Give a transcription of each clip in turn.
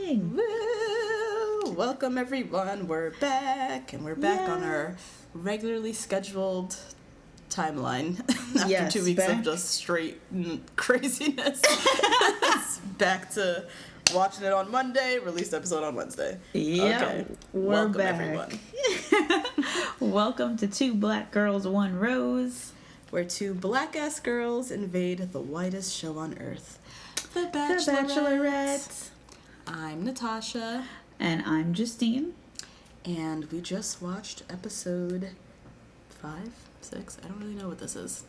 PMSing. Woo! Welcome everyone. We're back, and we're back on our regularly scheduled timeline after 2 weeks of just straight craziness. Back to watching it on Monday, released episode on Wednesday. Yeah, okay. We're Welcome back. Everyone. Welcome to Two Black Girls, One Rose, where two black-ass girls invade the whitest show on earth, The Bachelorette. The Bachelorette. I'm Natasha. And I'm Justine. And we just watched episode 5, 6. I don't really know what this is.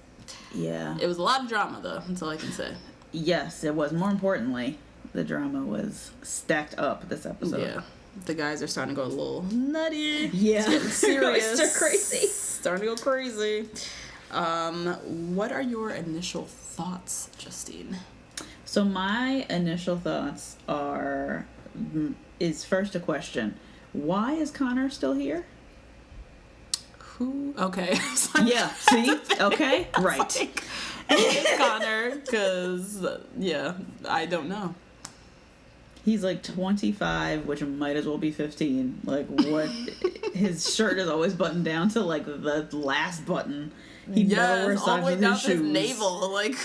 Yeah. It was a lot of drama, though. That's all I can say. Yes, it was. More importantly, the drama was stacked up this episode. Yeah. The guys are starting to go a little nutty. Yeah. It's getting serious. It's crazy. Starting to go crazy. What are your initial thoughts, Justine? So my initial thoughts is first a question. Why is Connor still here? Who? Okay. Yeah, see? Okay, right. Like, who is Connor? Because, I don't know. He's like 25, which might as well be 15. Like, what? His shirt is always buttoned down to, like, the last button. He never wears socks with his shoes. His navel, like...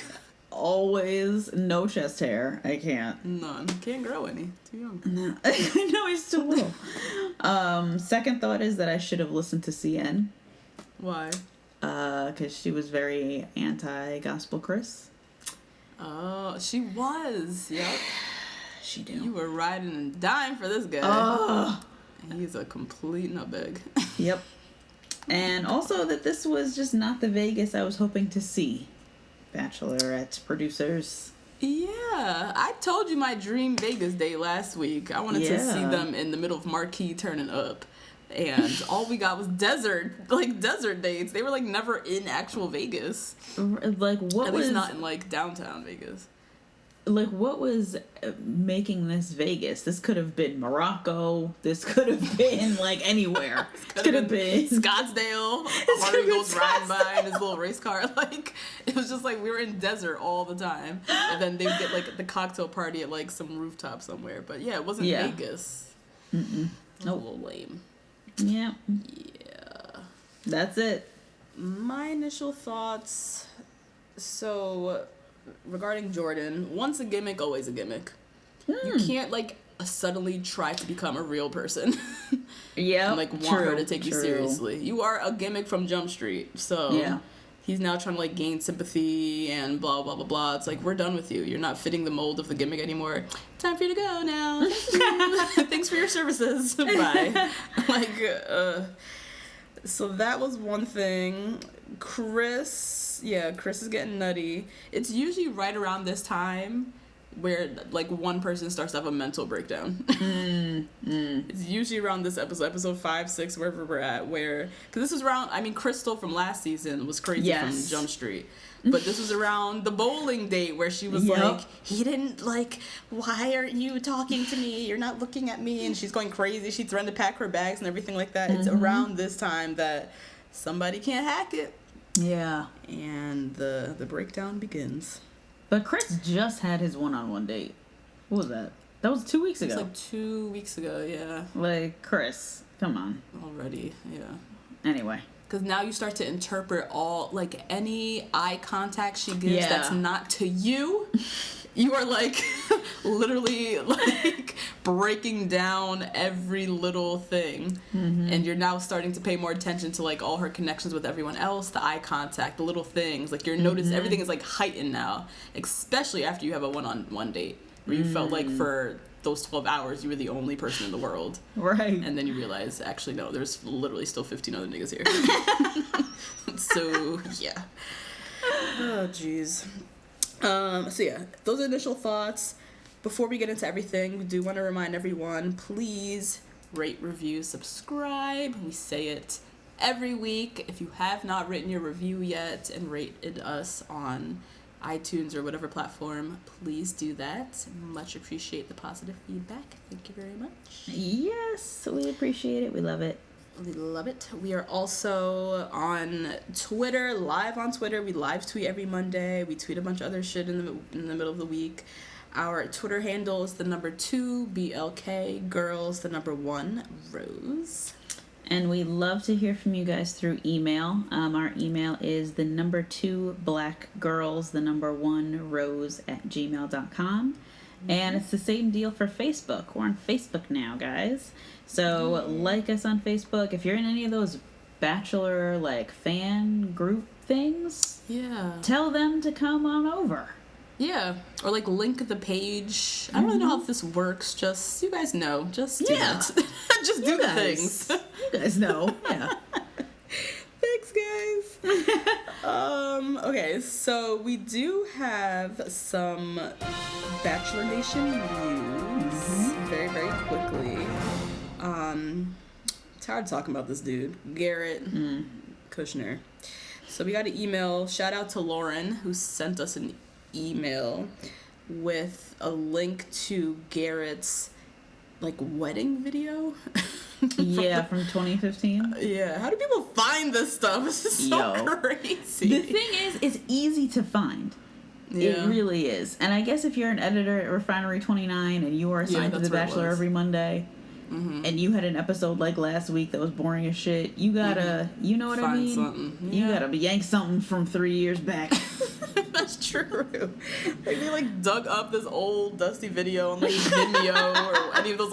Always no chest hair. I can't. None. Can't grow any. Too young. No, I know he's too little. Second thought is that I should have listened to CN. Why? Because she was very anti-Gospel Chris. Oh, she was. Yep. She do. You were riding and dying for this guy. Oh. He's a complete nutbag. Yep. And also that this was just not the Vegas I was hoping to see. Bachelorette producers. Yeah, I told you my dream Vegas date last week. I wanted to see them in the middle of Marquee turning up. And all we got was desert dates. They were like never in actual Vegas. Like what At was... least not in like downtown Vegas. Like, what was making this Vegas? This could have been Morocco. This could have been, like, anywhere. This could have been Scottsdale. Mario goes riding by in his little race car. Like, it was just like we were in desert all the time. And then they would get, like, the cocktail party at, like, some rooftop somewhere. But, yeah, it wasn't Vegas. Mm-mm. It was a little lame. Yeah. Yeah. That's it. My initial thoughts... So... regarding Jordan, once a gimmick, always a gimmick. You can't, like, suddenly try to become a real person. Yeah, and, like, want her to take you seriously. You are a gimmick from Jump Street, so he's now trying to, like, gain sympathy and blah, blah, blah, blah. It's like, we're done with you. You're not fitting the mold of the gimmick anymore. Time for you to go now. Thanks for your services. Bye. So that was one thing. Chris is getting nutty. It's usually right around this time where, like, one person starts to have a mental breakdown. It's usually around this episode 5, 6, wherever we're at, because this was around, Crystal from last season was crazy from Jump Street. But this was around the bowling date where she was like, he didn't, like, why aren't you talking to me? You're not looking at me. And she's going crazy. She threatened to pack her bags and everything like that. It's around this time that somebody can't hack it. Yeah. And the breakdown begins. But Chris just had his one-on-one date. What was that? That was 2 weeks ago. It was like 2 weeks ago, yeah. Like, Chris, come on. Already, yeah. Anyway. Because now you start to interpret any eye contact she gives that's not to you. You are, like, literally, like, breaking down every little thing. And you're now starting to pay more attention to, like, all her connections with everyone else, the eye contact, the little things. Like, you're noticing everything is, like, heightened now. Especially after you have a one-on-one date. Where you felt like for those 12 hours you were the only person in the world. Right. And then you realize, actually, no, there's literally still 15 other niggas here. So, yeah. Oh, jeez. Those initial thoughts. Before we get into everything, we do want to remind everyone, please rate, review, subscribe. We say it every week. If you have not written your review yet and rated us on iTunes or whatever platform, please do that. Much appreciate the positive feedback. Thank you very much. Yes, we appreciate it. We love it. We love it. We are also on Twitter, live on Twitter. We live tweet every Monday. We tweet a bunch of other shit in the middle of the week. Our Twitter handle is the number 2 BLK girls, the number 1 Rose. And we love to hear from you guys through email. Our email is the number 2 blackgirls, the number 1 rose @gmail.com. And it's the same deal for Facebook. We're on Facebook now, guys. So like us on Facebook. If you're in any of those Bachelor fan group things, tell them to come on over. Yeah, or link the page. I don't really know how this works. Just, you guys know. Just do it. Just do the things. You guys know. Yeah. Thanks, guys. Okay, so we do have some Bachelor Nation news very, very quickly. Tired of talking about this dude, Garrett Kushner. So we got an email. Shout out to Lauren, who sent us an email with a link to Garrett's wedding video. From 2015. Yeah, how do people find this stuff? This is so crazy. The thing is, it's easy to find. It really is. And I guess if you're an editor at Refinery 29 and you are assigned to The Bachelor every Monday, and you had an episode like last week that was boring as shit, you gotta, you know what I mean? Something. Yeah. You gotta yank something from 3 years back. That's true. They dug up this old dusty video on Vimeo or any of those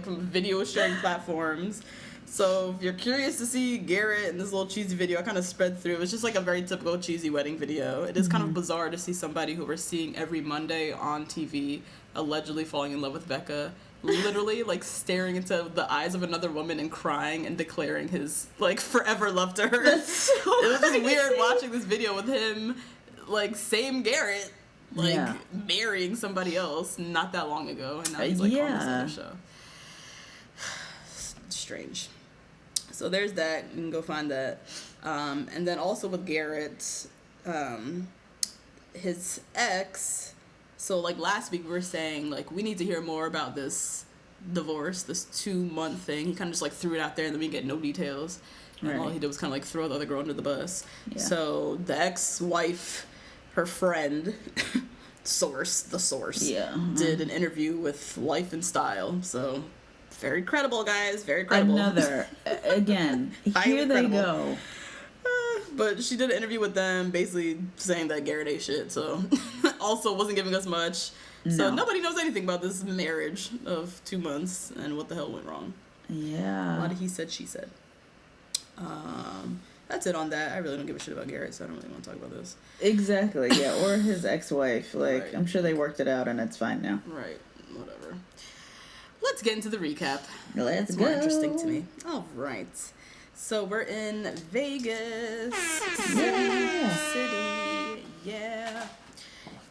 video sharing platforms. So if you're curious to see Garrett in this little cheesy video, I kind of spread through. It's just a very typical cheesy wedding video. It is kind of bizarre to see somebody who we're seeing every Monday on TV allegedly falling in love with Becca, literally staring into the eyes of another woman and crying and declaring his forever love to her. That's so it was just crazy. weird watching this video with him, same Garrett, marrying somebody else not that long ago, and now he's on this other show. Strange. So there's that. You can go find that. And then also with Garrett, his ex. So last week we were saying we need to hear more about this divorce, this 2-month thing. He kind of just threw it out there, and then we get no details. And all he did was kind of throw the other girl under the bus. Yeah. So the ex-wife, her friend, the source, did an interview with Life and Style. So very credible, guys. Very credible. Again, here they go. But she did an interview with them basically saying that Garrett ate shit, so also wasn't giving us much. No. So nobody knows anything about this marriage of 2 months and what the hell went wrong. Yeah. A lot of he said, she said. That's it on that. I really don't give a shit about Garrett, so I don't really want to talk about this. Exactly, yeah. Or his ex-wife. Right. I'm sure they worked it out and it's fine now. Right. Whatever. Let's get into the recap. Let's it's go. More interesting to me. All right. So we're in Vegas. City. Yeah.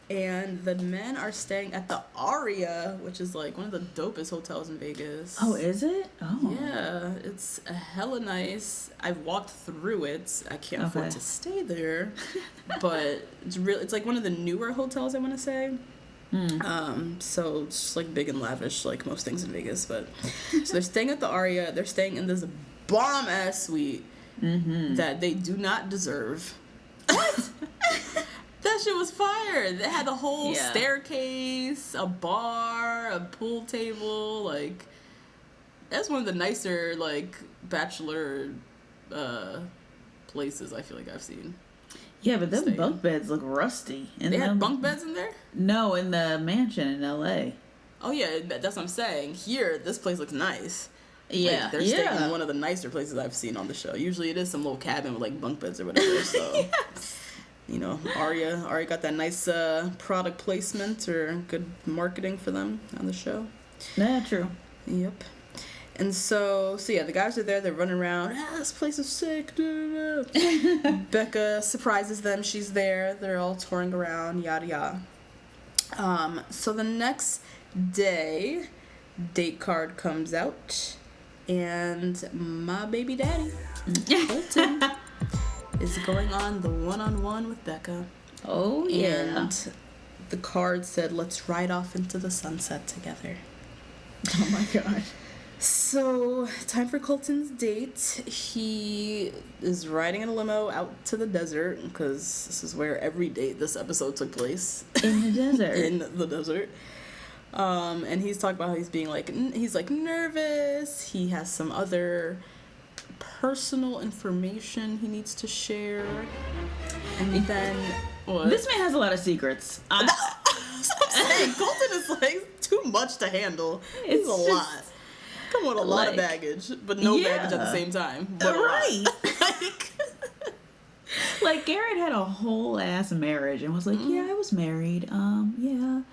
And the men are staying at the Aria, which is one of the dopest hotels in Vegas. Oh, is it? Oh. Yeah, it's hella nice. I've walked through it. I can't afford to stay there. But it's one of the newer hotels, I want to say. So it's just big and lavish, like most things in Vegas. But so they're staying at the Aria. They're staying in this bomb ass suite that they do not deserve. What? That shit was fire. They had a whole staircase, a bar, a pool table. That's one of the nicer bachelor places I feel like I've seen. Yeah, but them bunk beds look rusty. And they had bunk beds in there? No, in the mansion in LA. Oh yeah, that's what I'm saying. Here, this place looks nice. Yeah, they're staying in one of the nicer places I've seen on the show. Usually it is some little cabin with bunk beds or whatever. So, yes. Aria got that nice product placement or good marketing for them on the show. Yeah, true. Yep. And so yeah, the guys are there. They're running around. This place is sick. Becca surprises them. She's there. They're all touring around. Yada yada. So the next day, date card comes out, and my baby daddy, Colton, is going on the one-on-one with Becca. Oh yeah. And the card said, "Let's ride off into the sunset together." Oh my god. So, time for Colton's date. He is riding in a limo out to the desert, because this is where every date this episode took place. In the desert. In the desert. And he's talking about how he's being like, he's like nervous. He has some other personal information he needs to share. And then, what? This man has a lot of secrets. That's what I'm saying. Colton is like too much to handle. It's a lot. Come with a lot of baggage, but no baggage at the same time. But right. Like Garrett had a whole ass marriage and was like, yeah, I was married. Yeah,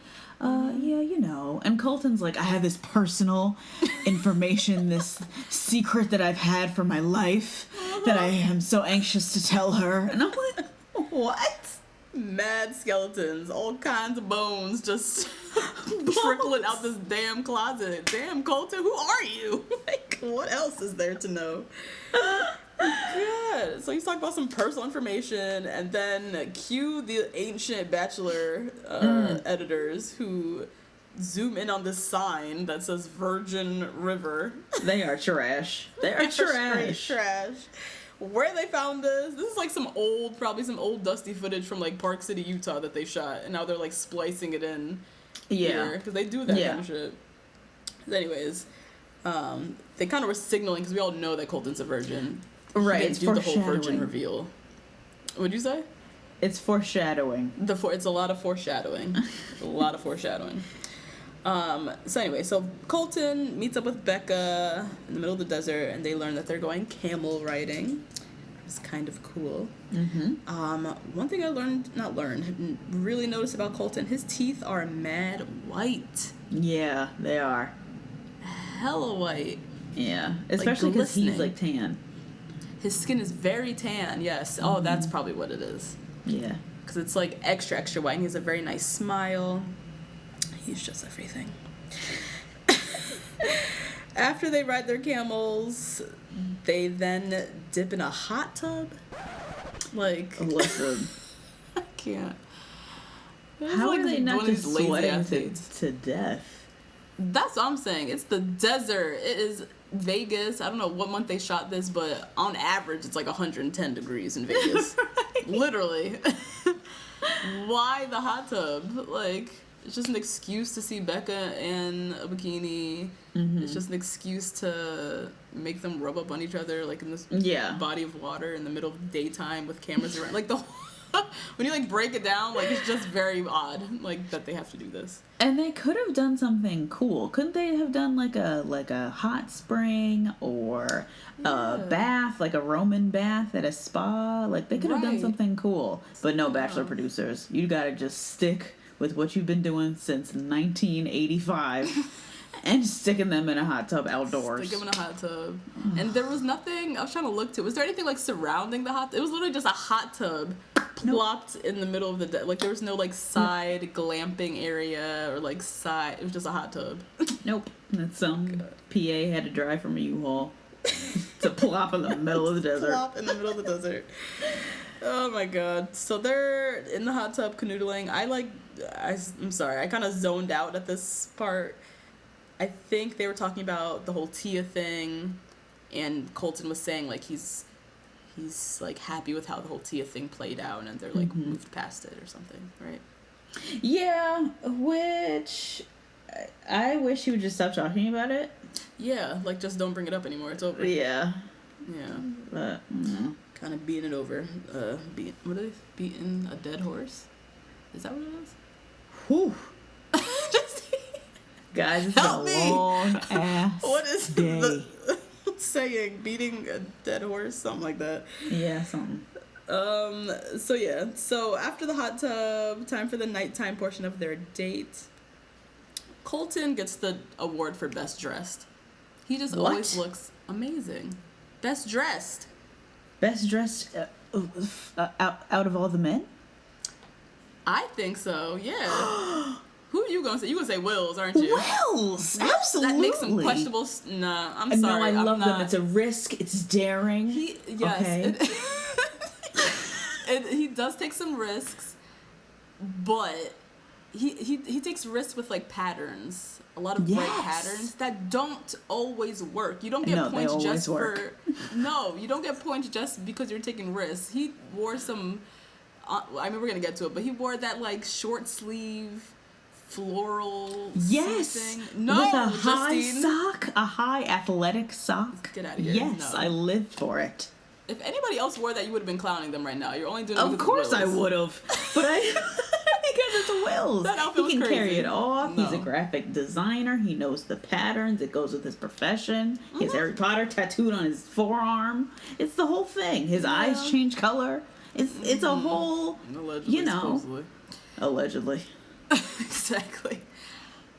you know. And Colton's like, I have this personal information, this secret that I've had for my life that I am so anxious to tell her. And I'm like, what? Mad skeletons, all kinds of bones just trickling out this damn closet. Damn, Colton, who are you? Like, what else is there to know? God. So he's talking about some personal information, and then cue the ancient Bachelor editors who zoom in on this sign that says Virgin River. They are trash. They are trash. Trash. Where they found this is like probably some old dusty footage from like Park City, Utah that they shot, and now they're like splicing it in. Yeah, because they do that kind of shit. Anyways, they kind of were signaling, because we all know that Colton's a virgin. Right, it's do the whole virgin reveal. What'd you say? It's foreshadowing. It's a lot of foreshadowing. A lot of foreshadowing. So anyway, so Colton meets up with Becca in the middle of the desert, and they learn that they're going camel riding. It's kind of cool. Mm-hmm. One thing I really noticed about Colton, his teeth are mad white. Yeah, they are. Hella white. Yeah, especially because he's like tan. His skin is very tan, yes. Oh, that's probably what it is. Yeah. Because it's like extra, extra white, and he has a very nice smile. He's just everything. After they ride their camels, they then dip in a hot tub. Like, listen. I can't. How are they not just sweating to death? That's what I'm saying. It's the desert. It is Vegas. I don't know what month they shot this, but on average, it's like 110 degrees in Vegas. Right. Literally. Why the hot tub? Like, it's just an excuse to see Becca in a bikini. Mm-hmm. It's just an excuse to make them rub up on each other, like in this body of water in the middle of daytime with cameras around. Like, when you like break it down, like, it's just very odd, like, that they have to do this. And they could have done something cool. Couldn't they have done like a hot spring or a bath, like a Roman bath at a spa? Like, they could have done something cool. But no, Bachelor producers, you gotta just stick with what you've been doing since 1985 and sticking them in a hot tub outdoors. Stick them in a hot tub. And there was nothing, I was trying to look to, was there anything like surrounding the hot tub? It was literally just a hot tub plopped in the middle of the like, there was no like side glamping area or like side, it was just a hot tub. Nope. That's some PA had to drive from a U-Haul to plop in the middle of the desert. Plop in the middle of the desert. Oh my god. So they're in the hot tub canoodling. I'm sorry, I kind of zoned out at this part. I think they were talking about the whole Tia thing, and Colton was saying like he's like happy with how the whole Tia thing played out, and they're like moved past it or something, right? Yeah, which I wish he would just stop talking about it. Yeah, like just don't bring it up anymore. It's over. Yeah. Yeah. But kind of beating it over. What are they? Beating a dead horse? Is that what it is? Whew. Guys, it's Help a me. long ass What is day. the saying? Beating a dead horse? Something like that. Yeah, something. So after the hot tub, time for the nighttime portion of their date. Colton gets the award for best dressed. He just always looks amazing. Best dressed. Best dressed out of all the men? I think so, yeah. Who are you going to say? You're going to say Wills, aren't you? Wills! Absolutely. That makes some questionable... Nah, I'm sorry. No, I love them. It's a risk. It's daring. Yes. Okay. And he does take some risks, but he takes risks with like patterns, a lot of bright patterns that don't always work. You don't get points just for no, you don't get points just because you're taking risks. He wore some. I mean, we're gonna get to it, but he wore that like short sleeve floral thing. No, with a high Justine. sock, a high athletic sock. Get out of here. Yes, No. I lived for it. If anybody else wore that, you would have been clowning them right now. You're only doing it Of because course of I Wills. would have, but I because it's Wills. That outfit was he can crazy. carry it off. No. He's a graphic designer. He knows the patterns. It goes with his profession. He has Harry Potter tattooed on his forearm. It's the whole thing. His eyes change color. It's a whole, Allegedly, supposedly. Allegedly. Exactly.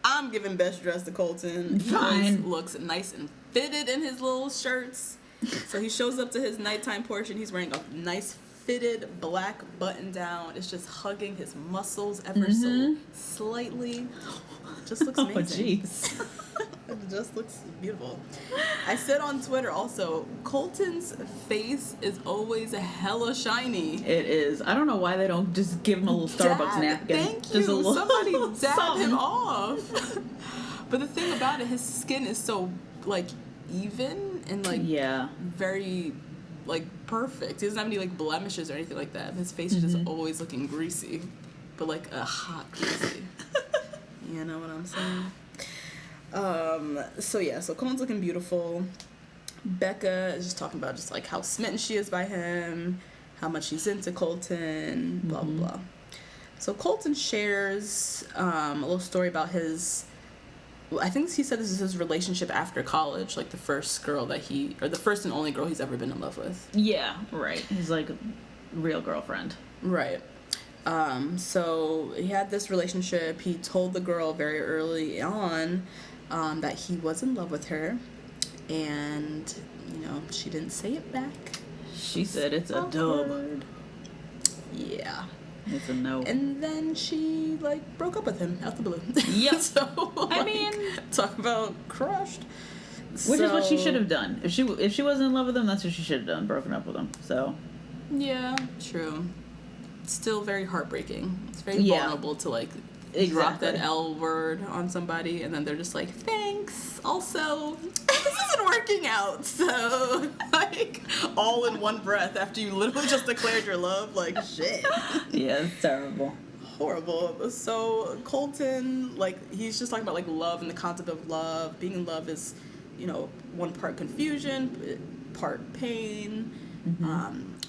I'm giving best dress to Colton. He Fine. always looks nice and fitted in his little shirts. So he shows up to his nighttime portion. He's wearing a nice fitted black button down. It's just hugging his muscles ever so slightly. Just looks amazing. Oh, jeez. It just looks beautiful. I said on Twitter also, Colton's face is always hella shiny. It is. I don't know why they don't just give him a little Starbucks napkin. Thank Just you. a little, Somebody dab something. him off. But the thing about it, his skin is so like even and like very like perfect. He doesn't have any like blemishes or anything like that. His face is just always looking greasy, but like a hot greasy. You know what I'm saying? So Colton's looking beautiful. Becca is just talking about just like how smitten she is by him, how much she's into Colton, blah blah blah. So Colton shares a little story about his. I think he said this is his relationship after college, like the first girl the first and only girl he's ever been in love with. Yeah, right. He's like a real girlfriend. Right. So he had this relationship. He told the girl very early on that he was in love with her, and she didn't say it back. She said it's a dub. Yeah. It's a no. And then she broke up with him out the blue. Yep. So I mean, talk about crushed. Which is what she should have done. If she wasn't in love with him, that's what she should have done. Broken up with him. So. Yeah, true. Still very heartbreaking. It's very vulnerable to drop that L word on somebody, and then they're just like, thanks. Also, this isn't working out. So all in one breath after you literally just declared your love. Shit. Yeah, it's terrible. Horrible. So Colton, he's just talking about love and the concept of love. Being in love is, one part confusion, part pain.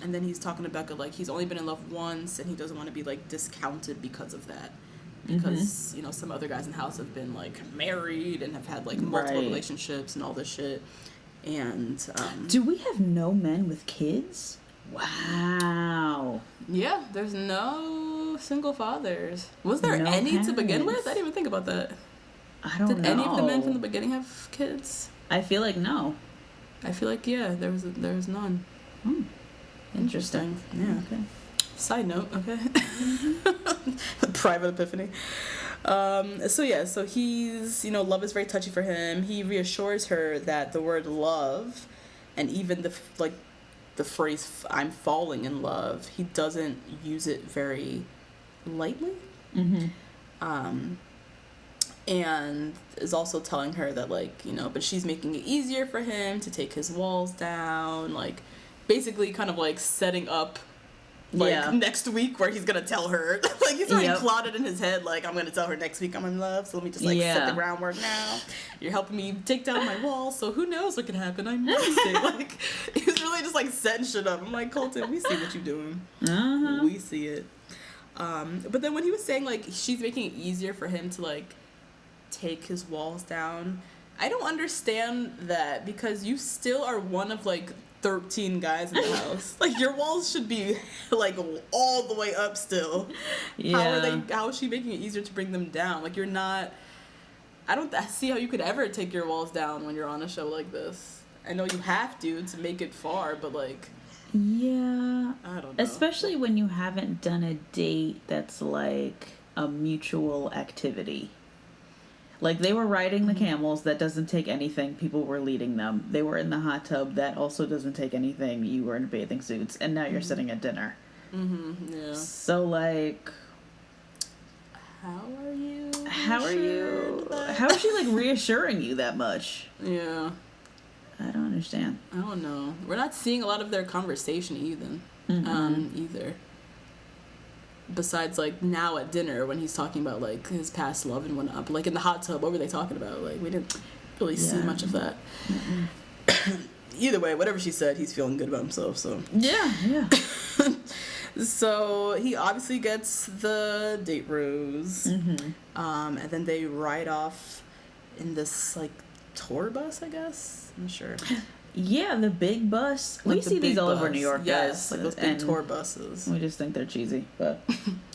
And then he's talking to Becca he's only been in love once, and he doesn't want to be discounted because of that. Because some other guys in the house have been married and have had multiple relationships and all this shit. And do we have no men with kids? Wow. Yeah, there's no single fathers. Was there any parents. to begin with? I didn't even think about that. I don't know. Did any of the men from the beginning have kids? I feel like no. I feel like there was none. Interesting. Yeah. Okay. Side note, okay. Private epiphany. So he's, love is very touchy for him. He reassures her that the word love, and even the phrase "I'm falling in love," he doesn't use it very lightly. And is also telling her that but she's making it easier for him to take his walls down, basically kind of setting up next week where he's gonna tell her he's already plotted in his head I'm gonna tell her next week I'm in love, so let me just set the groundwork now. You're helping me take down my walls, so who knows what can happen. I'm noticing. He's really just setting shit up. I'm like, Colton, we see what you're doing. We see it. But then when he was saying she's making it easier for him to take his walls down, I don't understand that, because you still are one of 13 guys in the house. Your walls should be all the way up still. Yeah. How is she making it easier to bring them down? You're not. I don't see how you could ever take your walls down when you're on a show like this. I know you have to make it far, but yeah, I don't know. Especially when you haven't done a date that's a mutual activity. They were riding the camels, that doesn't take anything. People were leading them. They were in the hot tub, that also doesn't take anything. You were in bathing suits, and now you're sitting at dinner. Yeah. So, how are you? How are you? How is she like reassuring you that much? Yeah. I don't understand. I don't know. We're not seeing a lot of their conversation either. Besides, like, now at dinner when he's talking about, like, his past love and whatnot. But, like, in the hot tub, what were they talking about? Like, we didn't really see much of that. Either way, whatever she said, he's feeling good about himself, so. Yeah. So, he obviously gets the date rose. And then they ride off in this, like, tour bus, I guess? I'm not sure. Yeah, the big bus. Like we see these all over New York, yes, guys. like those big tour buses. We just think they're cheesy, but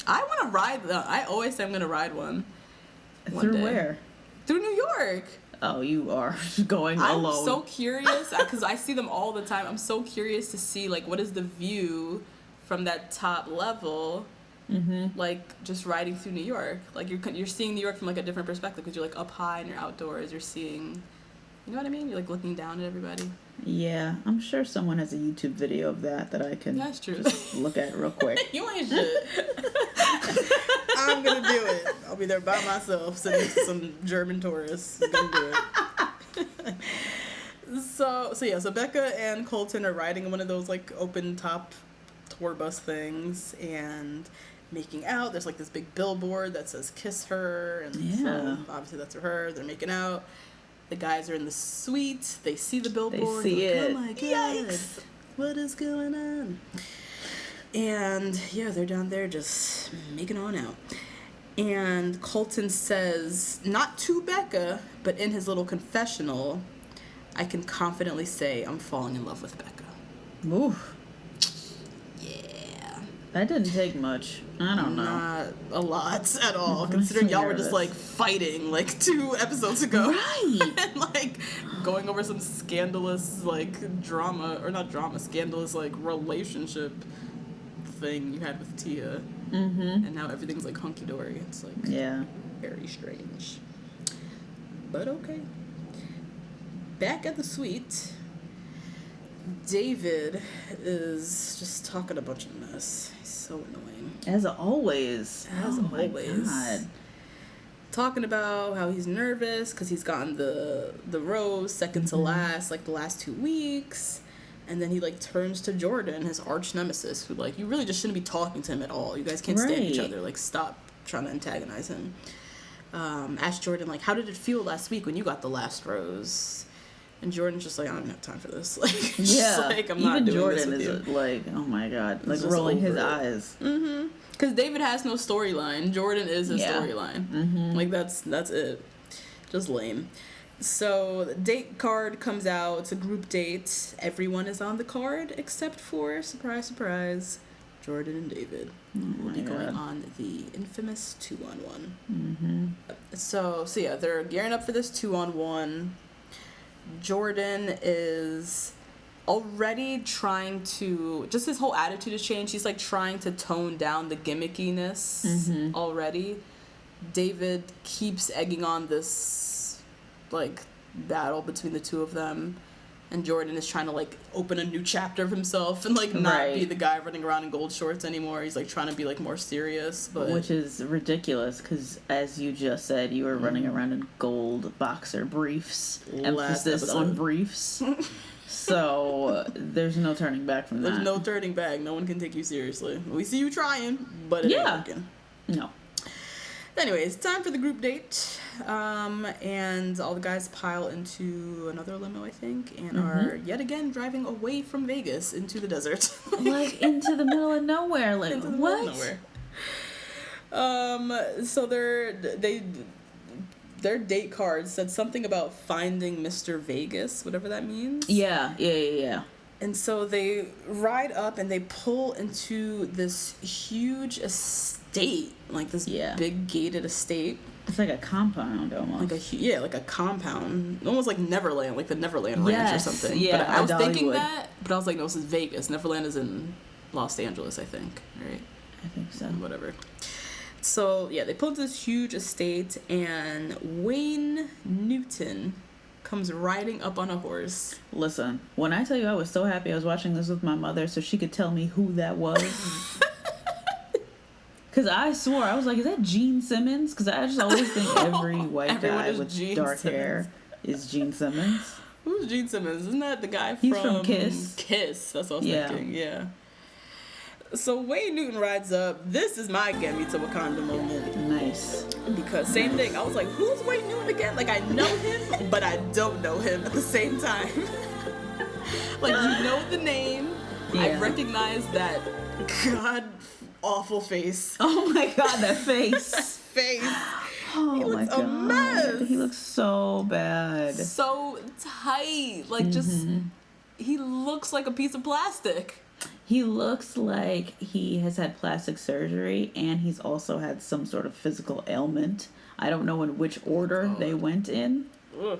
I want to ride them. I always say I'm going to ride one. Through where? Through New York. Oh, you are going alone. I'm so curious because I see them all the time. I'm so curious to see, like, what is the view from that top level, like, just riding through New York. Like, you're seeing New York from, like, a different perspective because you're, like, up high and you're outdoors. You're seeing, you know what I mean? You're, like, looking down at everybody. Yeah, I'm sure someone has a YouTube video of that I can just look at real quick. You ain't shit. I'm gonna do it. I'll be there by myself, sitting next to some German tourists. I'm gonna do it. So Becca and Colton are riding in one of those, like, open top tour bus things and making out. There's, like, this big billboard that says "kiss her," and so obviously that's for her. They're making out. The guys are in the suite. They see the billboard. They see it. Oh my god! Yikes. What is going on? And yeah, they're down there just making on out. And Colton says, not to Becca, but in his little confessional, I can confidently say I'm falling in love with Becca. Oof. Yeah. That didn't take much. I don't know. Not a lot at all, considering y'all were just, like, fighting, like, 2 episodes ago. Right. And, like, going over some scandalous, like, scandalous, like, relationship thing you had with Tia. And now everything's, like, hunky-dory. It's, like, very strange. But okay. Back at the suite, David is just talking a bunch of mess. He's so annoying. As always. My God. Talking about how he's nervous because he's gotten the rose second to last, like, the last 2 weeks. And then he, like, turns to Jordan, his arch nemesis, who, like, you really just shouldn't be talking to him at all. You guys can't stand each other. Like, stop trying to antagonize him. Asked Jordan, like, how did it feel last week when you got the last rose? And Jordan's just like, I don't have time for this. Like, just like, I'm not doing Jordan this with is you. Like, oh my god, like rolling his eyes. Because David has no storyline. Jordan is his storyline. Like, that's it. Just lame. So the date card comes out. It's a group date. Everyone is on the card except for, surprise, surprise, Jordan and David. Will be going on the infamous 2-on-1. So yeah, they're gearing up for this 2-on-1. Jordan is already trying to, just his whole attitude has changed. He's, like, trying to tone down the gimmickiness already. David keeps egging on this, like, battle between the two of them. And Jordan is trying to, like, open a new chapter of himself and, like, not be the guy running around in gold shorts anymore. He's, like, trying to be, like, more serious. Which is ridiculous because, as you just said, you were running around in gold boxer briefs. Emphasis on briefs. So, there's no turning back from that. There's no turning back. No one can take you seriously. We see you trying, but it ain't working. No. Anyways, time for the group date. And all the guys pile into another limo, I think, and are yet again driving away from Vegas into the desert. Like, into the middle of nowhere. Like, into the what? Middle of nowhere. So their date card said something about finding Mr. Vegas, whatever that means. Yeah. And so they ride up and they pull into this huge estate, like this big gated estate. It's like a compound almost. Like a compound, almost like Neverland, like the Neverland Ranch or something. Yeah, but I was thinking Dollywood. that, but I was like, no, this is Vegas. Neverland is in Los Angeles, I think, right? I think so. Whatever. So yeah, they pull into this huge estate, and Wayne Newton comes riding up on a horse. Listen, when I tell you I was so happy I was watching this with my mother so she could tell me who that was. Because I swore, I was like, is that Gene Simmons? Because I just always think every white guy with Gene dark Simmons. hair is Gene Simmons. Who's Gene Simmons? Isn't that the guy He's from Kiss. Kiss, that's what I was thinking, yeah. So Wayne Newton rides up. This is my get me to Wakanda moment. Nice. Because same thing, I was like, who's Wayne Newton again? Like, I know him, but I don't know him at the same time. Like, you know the name. Yeah. I recognize that god awful face. Oh my god, that face. Oh He my looks god. a mess. He looks so bad. So tight. Like, just, he looks like a piece of plastic. He looks like he has had plastic surgery and he's also had some sort of physical ailment. I don't know in which order they went in. Ugh.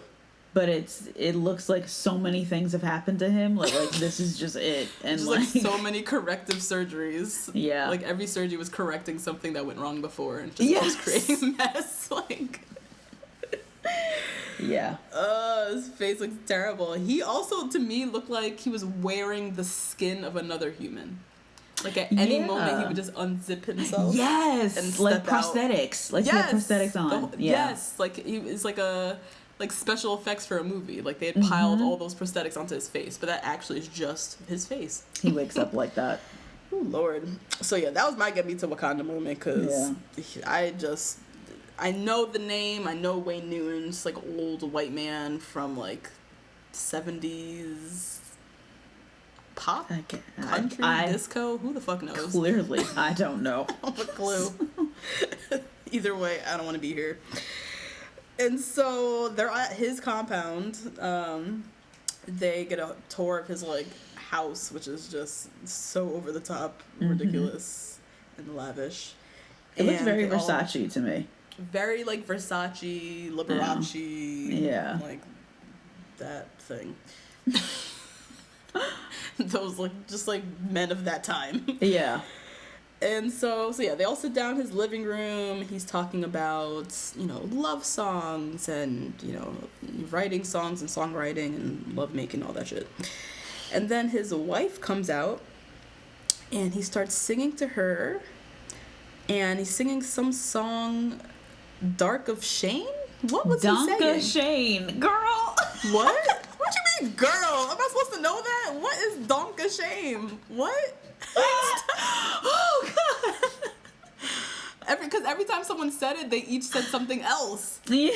But it looks like so many things have happened to him. Like this is just it. And just like so many corrective surgeries. Yeah. Like every surgery was correcting something that went wrong before and just was creating a mess. Like yeah. His face looks terrible. He also to me looked like he was wearing the skin of another human. Like at any moment he would just unzip himself. Yes. And like step prosthetics. out. Like he had prosthetics on. Yes. Like he was like a special effects for a movie. Like they had piled all those prosthetics onto his face, but that actually is just his face. He wakes up like that. Oh Lord. So yeah, that was my get me to Wakanda moment because I know the name. I know Wayne Newton, just like old white man from like 70s pop, country, disco. Who the fuck knows? Clearly, I don't know. I don't have a clue. Either way, I don't want to be here. And so they're at his compound. They get a tour of his like house, which is just so over the top, ridiculous, and lavish. It looks very Versace to me. Very like Versace, Liberace, like that thing. Those like just like men of that time. Yeah. And so yeah, they all sit down in his living room. He's talking about, love songs and, writing songs and songwriting and lovemaking, all that shit. And then his wife comes out and he starts singing to her. And he's singing some song, Dark of Shame? What was he saying? Donka Shane, girl. What? What you mean, girl? Am I supposed to know that? What is Donka Shame? What? Oh god. Because every time someone said it, they each said something else. Yeah.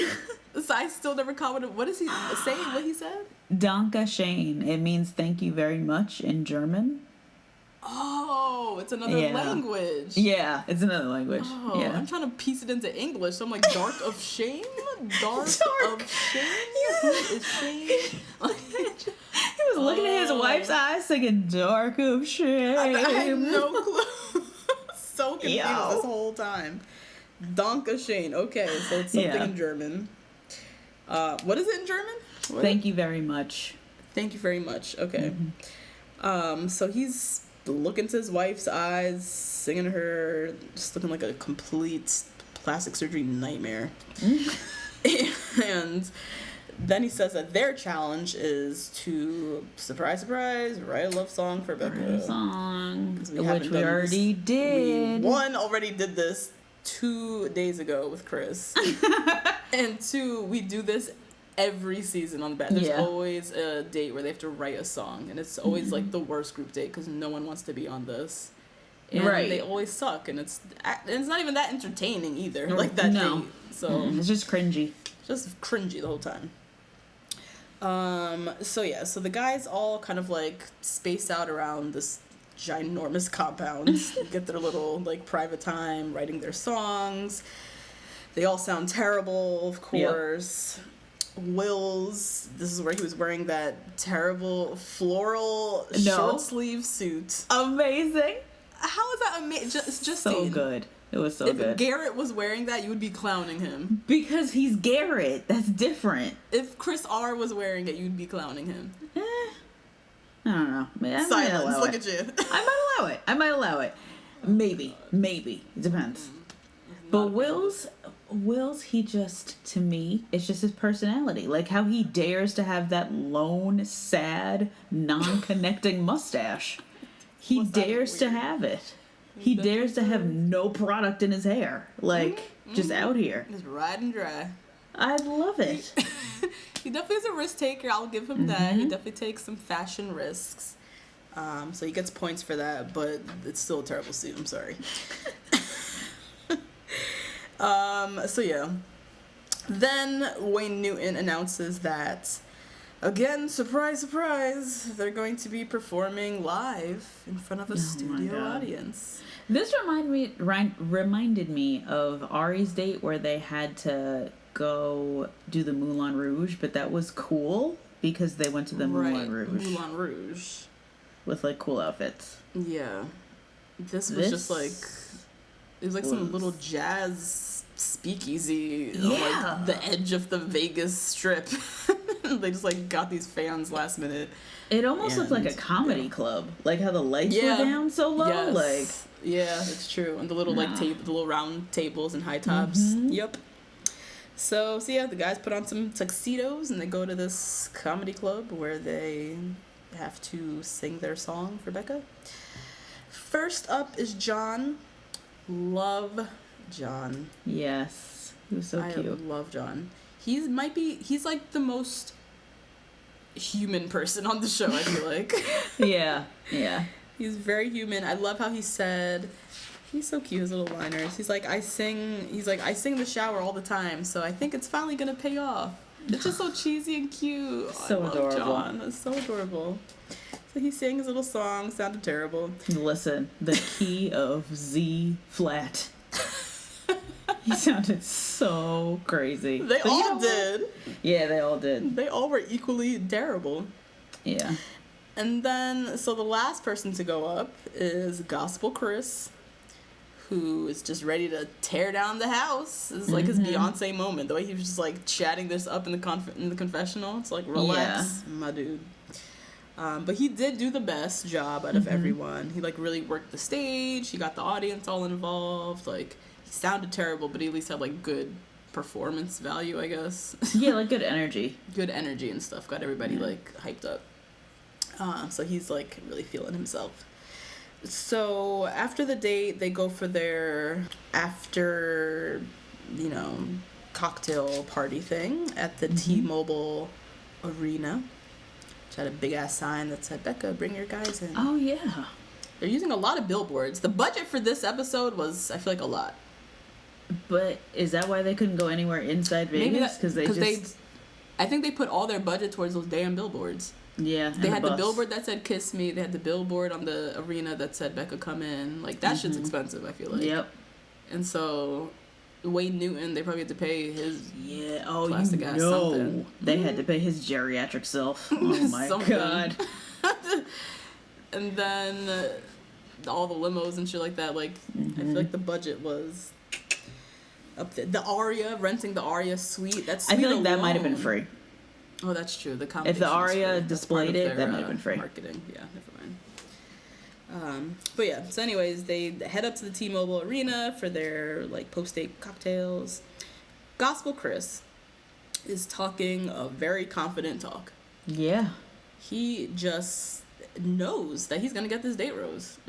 So I still never caught what does he say? What he said? Danke schön. It means thank you very much in German. Oh, it's another language. Yeah, it's another language. Oh, yeah. I'm trying to piece it into English. So I'm like, dark of shame? Dark. of shame? Yeah. Who is shame? He was looking at his wife's eyes singing Dark of Shame. I had no clue. So confused this whole time. Danke schön. Okay, so it's something in German. What is it in German? Thank you very much. Thank you very much. Okay. So he's looking into his wife's eyes, singing to her, just looking like a complete plastic surgery nightmare. And then he says that their challenge is to, surprise, surprise, write a love song for Becca. Write a song, which we already did. One, already did this 2 days ago with Chris. And two, we do this every season on the Bad. There's always a date where they have to write a song, and it's always like the worst group date because no one wants to be on this. And they always suck, and it's not even that entertaining either. Like that date. So it's just cringy. Just cringy the whole time. So the guys all kind of like space out around this ginormous compound, get their little like private time writing their songs. They all sound terrible, of course. Will's, this is where he was wearing that terrible floral short sleeve suit. Amazing. How is that amazing? Just so good. It was so good. If Garrett was wearing that, you would be clowning him. Because he's Garrett. That's different. If Chris R was wearing it, you'd be clowning him. I don't know. Silence. Look at you. I might allow it. Maybe. It depends. But Will's, he just, to me, it's just his personality. Like how he dares to have that lone, sad, non-connecting mustache. He dares to have it. He dares to have no product in his hair. Like, just out here. Just riding dry. I love it. He definitely is a risk taker. I'll give him that. He definitely takes some fashion risks. So he gets points for that, but it's still a terrible suit. I'm sorry. So yeah. Then Wayne Newton announces that, again, surprise, surprise, they're going to be performing live in front of a studio audience. This reminded me of Ari's date where they had to go do the Moulin Rouge, but that was cool because they went to the Moulin Rouge. Moulin Rouge. With, like, cool outfits. Yeah. This was just, like, it was like some little jazz speakeasy on, like, the edge of the Vegas Strip. They just, like, got these fans last minute. It almost looked like a comedy club. Like, how the lights were down so low. Yes. Like, yeah, it's true. And the little, like, the little round tables and high tops. Yep. So yeah, the guys put on some tuxedos and they go to this comedy club where they have to sing their song for Becca. First up is John. Love John. Yes. He was so cute. I love John. He's like the most human person on the show, I feel like. Yeah. He's very human. I love how he said, he's so cute, his little liners. He's like, I sing in the shower all the time, so I think it's finally gonna pay off. It's just so cheesy and cute. So I love adorable. John. It's so adorable. So he sang his little song, sounded terrible. Listen, the key of Z flat. He sounded so crazy. They all did. Yeah, they all did. They all were equally terrible. Yeah. And then, so the last person to go up is Gospel Chris, who is just ready to tear down the house. It's like his Beyonce moment. The way he was just like chatting this up in the confessional. It's like, relax, my dude. But he did do the best job out of everyone. He like really worked the stage. He got the audience all involved. Like, he sounded terrible, but he at least had like good performance value, I guess. Yeah, like good energy. Good energy and stuff. Got everybody like hyped up. So he's like really feeling himself. So after the date, they go for their after, cocktail party thing at the T-Mobile Arena, which had a big ass sign that said, "Becca, bring your guys in." Oh yeah. They're using a lot of billboards. The budget for this episode was, I feel like, a lot. But is that why they couldn't go anywhere inside Vegas? Because I think they put all their budget towards those damn billboards. Yeah. They had the billboard that said "Kiss Me." They had the billboard on the arena that said "Becca, come in." Like, that shit's expensive, I feel like. Yep. And so Wayne Newton, they probably had to pay his plastic ass no. something. They had to pay his geriatric self. Oh my god. And then all the limos and shit like that. Like, I feel like the budget was up there. The Aria, renting the Aria suite. That's I feel like that might have been free. Oh, that's true. The if the Aria displayed it, that might have been free. Marketing, yeah, never mind. But yeah, so anyways, they head up to the T-Mobile Arena for their like post-date cocktails. Gospel Chris is talking a very confident talk. Yeah. He just knows that he's gonna get this date rose.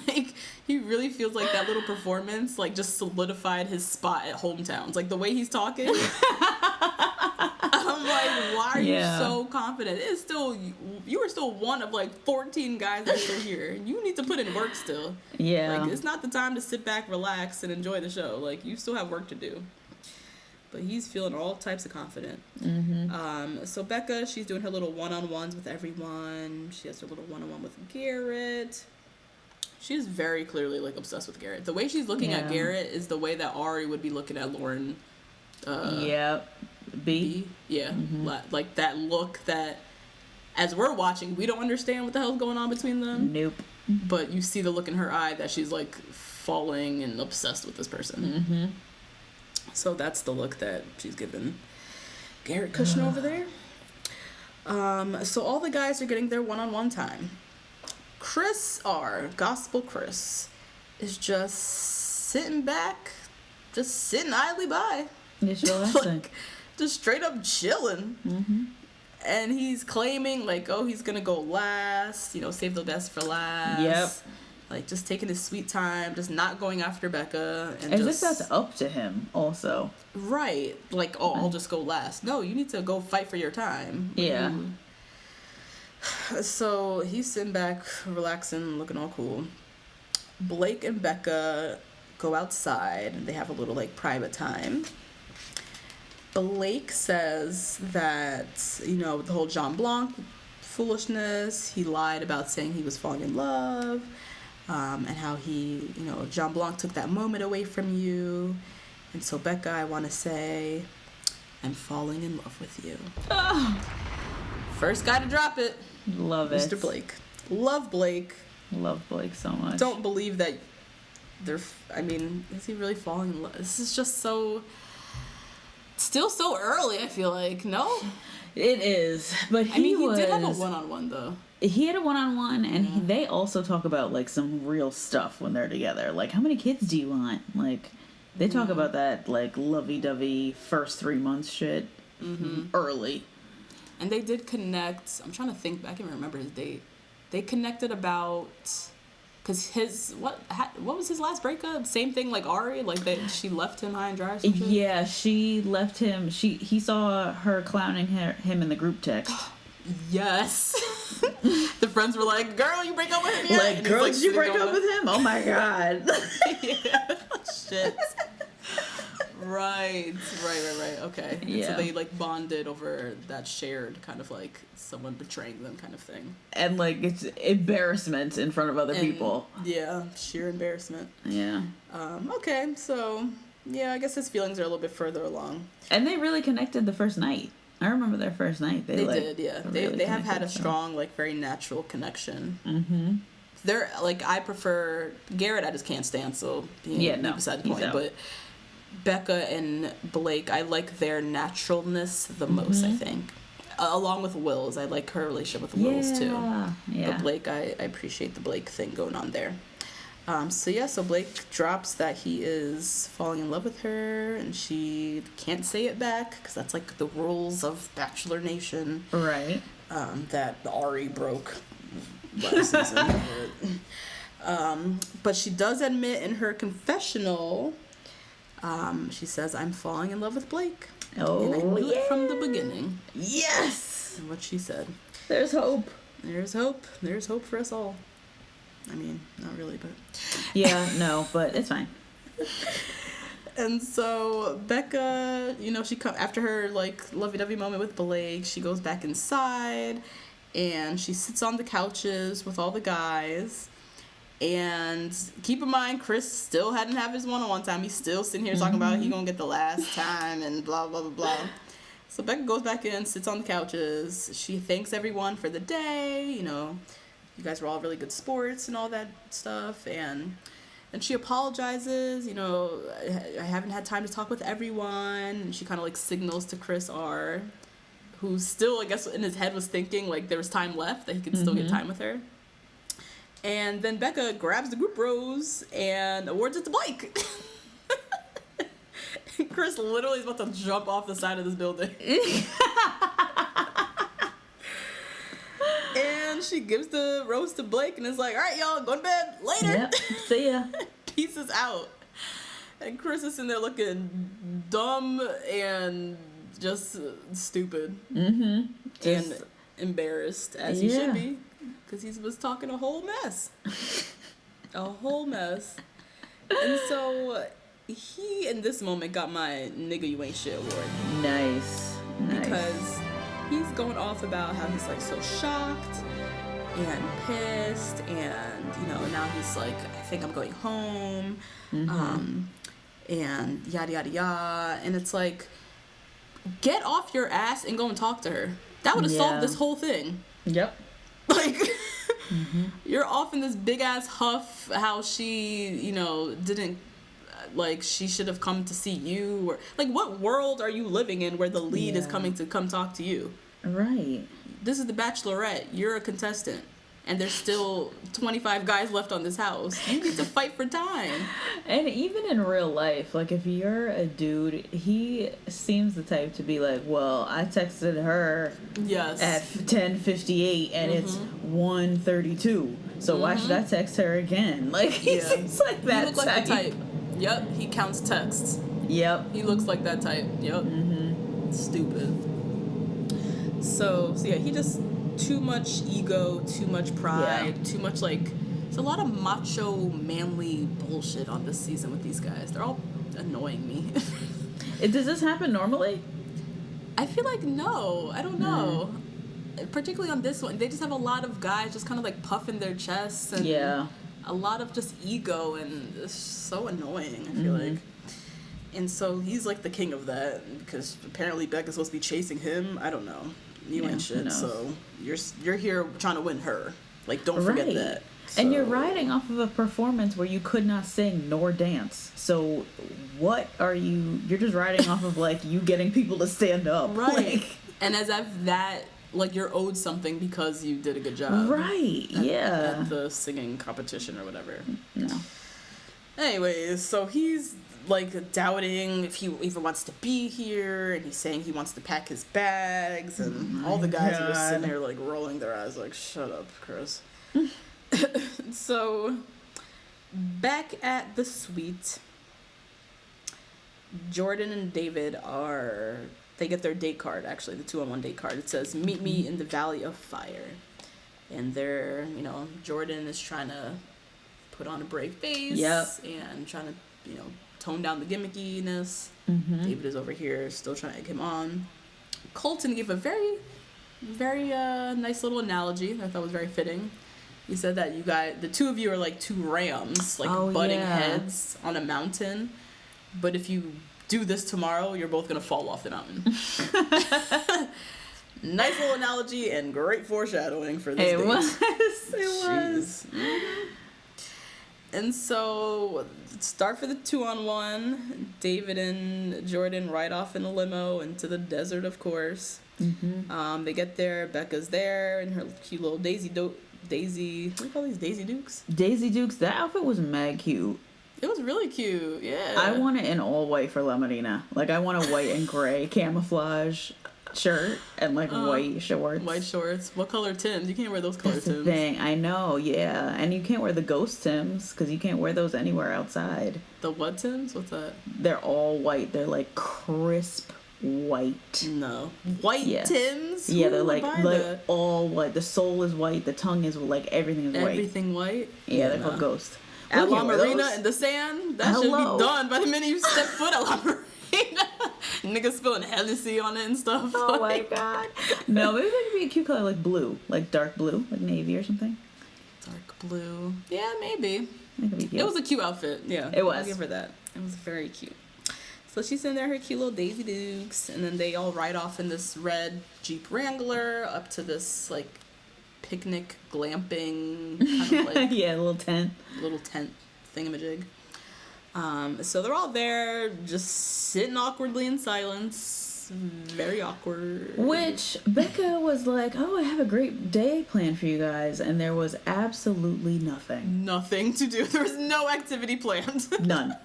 Like, he really feels like that little performance like just solidified his spot at Hometowns. Like, the way he's talking. I'm like, why are you so confident? It's still, you are still one of like 14 guys that are here. You need to put in work still. Yeah. Like, it's not the time to sit back, relax, and enjoy the show. Like, you still have work to do. But he's feeling all types of confident. So Becca, she's doing her little one-on-ones with everyone. She has her little one-on-one with Garrett. She's very clearly like obsessed with Garrett. The way she's looking at Garrett is the way that Ari would be looking at Lauren. B. Yeah. Like that look that, as we're watching, we don't understand what the hell's going on between them. Nope. But you see the look in her eye that she's like falling and obsessed with this person. So that's the look that she's giving Garrett Cushion over there. So all the guys are getting their one-on-one time. Gospel Chris, is just sitting back, just sitting idly by. Like, just straight up chilling. And he's claiming, like, oh, he's gonna go last, save the best for last. Like, just taking his sweet time, just not going after Becca. And as just, if that's up to him, also. Right. Like, oh, I'll just go last. No, you need to go fight for your time. Yeah. So he's sitting back, relaxing, looking all cool. Blake and Becca go outside, and they have a little, like, private time. Blake says that, you know, the whole Jean Blanc foolishness, he lied about saying he was falling in love, and how he, you know, Jean Blanc took that moment away from you. And so, Becca, I want to say, I'm falling in love with you. Oh. First guy to drop it. Love it. Mr. Blake. Love Blake. Love Blake so much. Don't believe that I mean, is he really falling in love? This is just still so early, I feel like. No? It is. But he did have a one-on-one, though. He had a one-on-one, and they also talk about, like, some real stuff when they're together. Like, how many kids do you want? Like, they talk about that, like, lovey-dovey first 3 months shit early. And they did connect. I'm trying to think. I can't remember his date. They connected about... Because what was his last breakup? Same thing like Ari? Like, she left him high and dry or something? Yeah, she left him. He saw her clowning him in the group text. Yes. The friends were like, girl, you break up with him yet? Like, girl, did you break up with him? Oh, my God. Yeah. Shit. Right. Okay. Yeah. So they, like, bonded over that shared kind of, like, someone betraying them kind of thing. And, like, it's embarrassment in front of other people. Yeah, sheer embarrassment. Yeah. Okay, so, yeah, I guess his feelings are a little bit further along. And they really connected the first night. I remember their first night. They did, yeah. They have had a strong, like, very natural connection. Mm-hmm. They're, like, I prefer... Garrett, I just can't stand, so... beside the point, but... Becca and Blake, I like their naturalness the most, I think. Along with Will's. I like her relationship with Will's, too. Yeah. But Blake, I appreciate the Blake thing going on there. So Blake drops that he is falling in love with her, and she can't say it back, because that's, like, the rules of Bachelor Nation. Right. That Ari broke last season. But she does admit in her confessional... she says, I'm falling in love with Blake. Oh, and I knew it from the beginning. Yes! What she said. There's hope. There's hope. There's hope for us all. I mean, not really, but... Yeah, no, but it's fine. And so, Becca, you know, after her, like, lovey-dovey moment with Blake, she goes back inside, and she sits on the couches with all the guys. And keep in mind, Chris still hadn't had his one-on-one time. He's still sitting here talking about he gonna get the last time and blah, blah, blah, blah. So Becca goes back in, sits on the couches. She thanks everyone for the day. You know, you guys were all really good sports and all that stuff. And she apologizes. You know, I haven't had time to talk with everyone. And she kind of, like, signals to Chris R., who still, I guess, in his head was thinking, like, there was time left, that he could still get time with her. And then Becca grabs the group rose and awards it to Blake. Chris literally is about to jump off the side of this building. And she gives the rose to Blake and is like, all right, y'all, go to bed. Later. Yep. See ya. Pieces out. And Chris is in there looking dumb and just stupid. Mm-hmm. And embarrassed, as he should be. Because he was talking a whole mess. A whole mess. And so he, in this moment, got my nigga you ain't shit award. Nice. Because he's going off about how he's, like, so shocked and pissed. And, you know, now he's like, I think I'm going home. And yada, yada, yada. And it's like, get off your ass and go and talk to her. That would have solved this whole thing. Yep. Like, you're off in this big-ass huff how she, you know, didn't, like, she should have come to see you. Or, like, what world are you living in where the lead is coming to come talk to you? Right. This is the Bachelorette. You're a contestant. And there's still 25 guys left on this house. You need to fight for time. And even in real life, like, if you're a dude, he seems the type to be like, well, I texted her at 10:58 and it's 1:32. So why should I text her again? Like, he seems like that He looks like the type. Yep, he counts texts. Yep. He looks like that type. Yep. Stupid. So yeah, he just too much ego, too much pride, too much like. It's a lot of macho, manly bullshit on this season with these guys. They're all annoying me. Does this happen normally? I feel like no. I don't know. Particularly on this one, they just have a lot of guys just kind of like puffing their chests and a lot of just ego, and it's so annoying, I feel like. And so he's like the king of that, because apparently Becca's supposed to be chasing him. I don't know. You ain't shit, so you're here trying to win her. Like, don't forget that. So. And you're riding off of a performance where you could not sing nor dance. So what are you... You're just riding off of, like, you getting people to stand up. Right. Like, and as if that... Like, you're owed something because you did a good job. Right, at the singing competition or whatever. No. Anyways, so he's, like, doubting if he even wants to be here, and he's saying he wants to pack his bags, and all the guys are just sitting there, like, rolling their eyes, like, shut up, Chris. So, back at the suite, Jordan and David are... They get their date card, actually, the 2-on-1 date card. It says, meet me in the Valley of Fire. And they're, Jordan is trying to put on a brave face. And trying to, tone down the gimmickiness. David is over here still trying to egg him on. Colton gave a very, very nice little analogy that I thought was very fitting. He said that the two of you are like two rams, like butting heads on a mountain. But if you do this tomorrow, you're both gonna fall off the mountain. Nice little analogy and great foreshadowing for this. It was. And so, start for the 2-on-1. David and Jordan ride off in a limo into the desert, of course. They get there. Becca's there in her cute little Daisy. What do you call these? Daisy Dukes? Daisy Dukes. That outfit was mad cute. It was really cute, yeah. I want it in all white for La Marina. Like, I want a white and gray camouflage shirt and, like, white shorts. White shorts. What color Tims? You can't wear those color That's Tims. the thing. I know, yeah. And you can't wear the ghost Tims, because you can't wear those anywhere outside. The what Tims? What's that? They're all white. They're, like, crisp white. No. White Tims? Yeah, they're, like all white. The sole is white. The tongue is, like, everything is white. Everything white? Yeah, they're called ghost. At La Marina in the sand? That should be done by the minute you step foot at La Marina. Niggas spilling Hennessy on it and stuff. Oh my god. No, maybe that could be a cute color, like blue. Like dark blue, like navy or something. Dark blue. Yeah, maybe. That could be cute. It was a cute outfit. Yeah. It was. I'll give her that. It was very cute. So she's in there, her cute little Daisy Dukes, and then they all ride off in this red Jeep Wrangler up to this, like, picnic glamping kind of like yeah, little tent thingamajig. So they're all there just sitting awkwardly in silence, very awkward. Which Becca was like, oh, I have a great day planned for you guys, and there was absolutely nothing to do. There was no activity planned. None.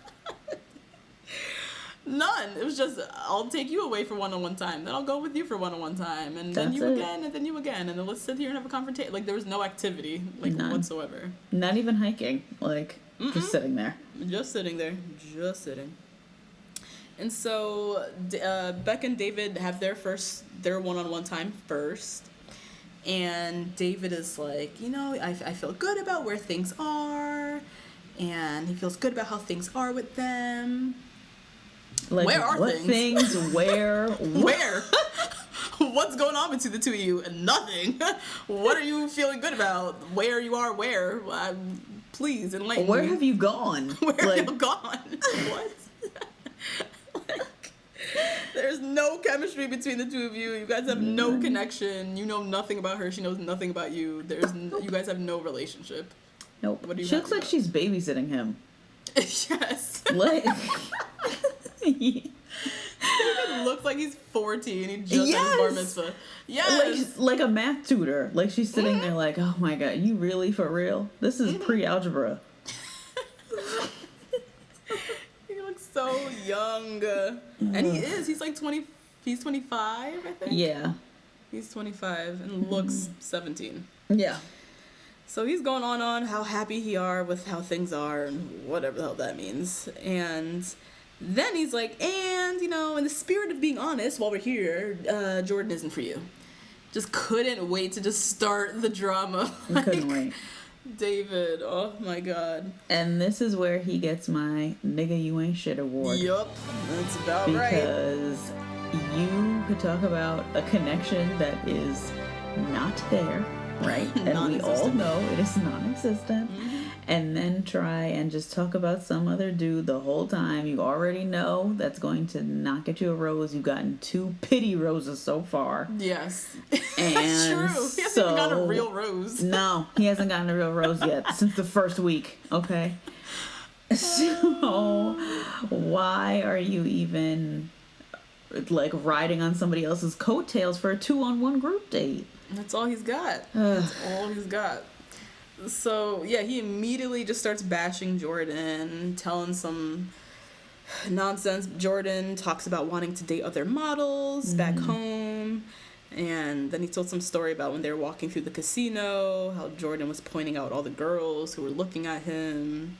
It was just, I'll take you away for one-on-one time, then I'll go with you for one-on-one time, and then again, and then you again, and then let's sit here and have a conversation. Like, there was no activity, like, whatsoever. Not even hiking. Like, just sitting there. Just sitting. And so, Becca and David have their one-on-one time first, and David is like, I feel good about where things are, and he feels good about how things are with them. Like, where are what things? Where? Where? What's going on between the two of you? Nothing. What are you feeling good about? Where you are? Where? Please enlighten me. Where have you gone? Where have you gone? What? There's no chemistry between the two of you. You guys have no connection. You know nothing about her. She knows nothing about you. You guys have no relationship. Nope. She looks like she's babysitting him. Yes. Like... He looks like he's 14. He just had his bar mitzvah. Yes. Like a math tutor. Like, she's sitting there like, oh my god, you really for real? This is pre-algebra. He looks so young. And he is. He's like 20. He's 25, I think. Yeah. He's 25 and looks 17. Yeah. So he's going on how happy he are with how things are and whatever the hell that means. And then he's like, and, you know, in the spirit of being honest, while we're here, Jordan isn't for you. Just couldn't wait to just start the drama. I couldn't wait. David, oh my God. And this is where he gets my nigga you ain't shit award. Yup, that's about right. Because you could talk about a connection that is not there, right? And we all know it is non-existent. Mm-hmm. And then try and just talk about some other dude the whole time. You already know that's going to not get you a rose. You've gotten 2 pity roses so far. Yes. And that's true. He hasn't even gotten a real rose. No, he hasn't gotten a real rose yet since the first week, okay? So why are you even like riding on somebody else's coattails for a 2-on-1 group date? That's all he's got. That's all he's got. So, yeah, he immediately just starts bashing Jordan, telling some nonsense. Jordan talks about wanting to date other models back home. And then he told some story about when they were walking through the casino, how Jordan was pointing out all the girls who were looking at him.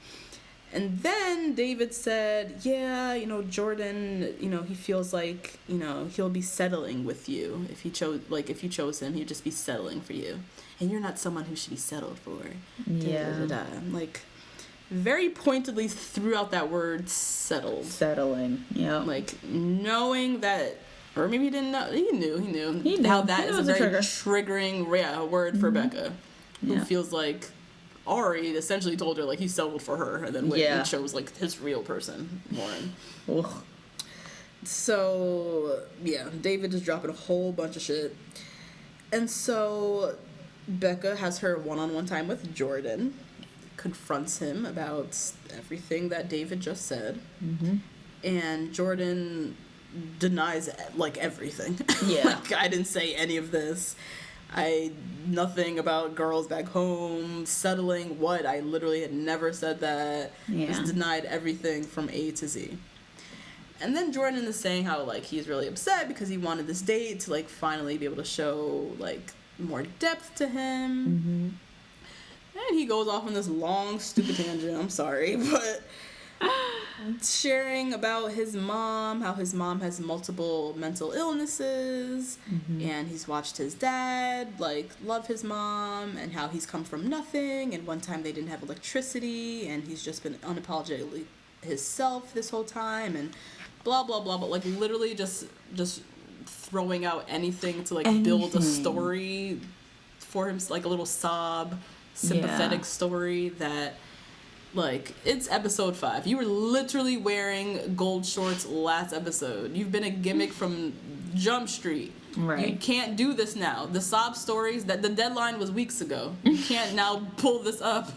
And then David said, yeah, you know, Jordan, you know, he feels like, you know, he'll be settling with you. If you chose him, he'd just be settling for you. And you're not someone who should be settled for. Yeah. Like, very pointedly threw out that word settled. Settling, yeah. Like, knowing that, or maybe he didn't know, he knew how that is a very triggering word for Becca. Who feels like Ari essentially told her, like, he settled for her, and then went and chose, like, his real person, Lauren. Ugh. So, yeah, David is dropping a whole bunch of shit. And so Becca has her one-on-one time with Jordan, confronts him about everything that David just said, and Jordan denies, like, everything. Yeah. Like, I didn't say any of this. Nothing about girls back home, settling, what? I literally had never said that. Yeah. Just denied everything from A to Z. And then Jordan is saying how, like, he's really upset because he wanted this date to, like, finally be able to show, like, more depth to him. And he goes off on this long, stupid tangent. I'm sorry, but sharing about his mom, how his mom has multiple mental illnesses, and he's watched his dad, like, love his mom, and how he's come from nothing, and one time they didn't have electricity, and he's just been unapologetically himself this whole time, and blah, blah, blah, but, like, literally just throwing out anything to, like, build a story for him, like a little sob, sympathetic story that, like, it's episode 5. You were literally wearing gold shorts last episode. You've been a gimmick from Jump Street. Right. You can't do this now. The sob stories, that the deadline was weeks ago. You can't now pull this up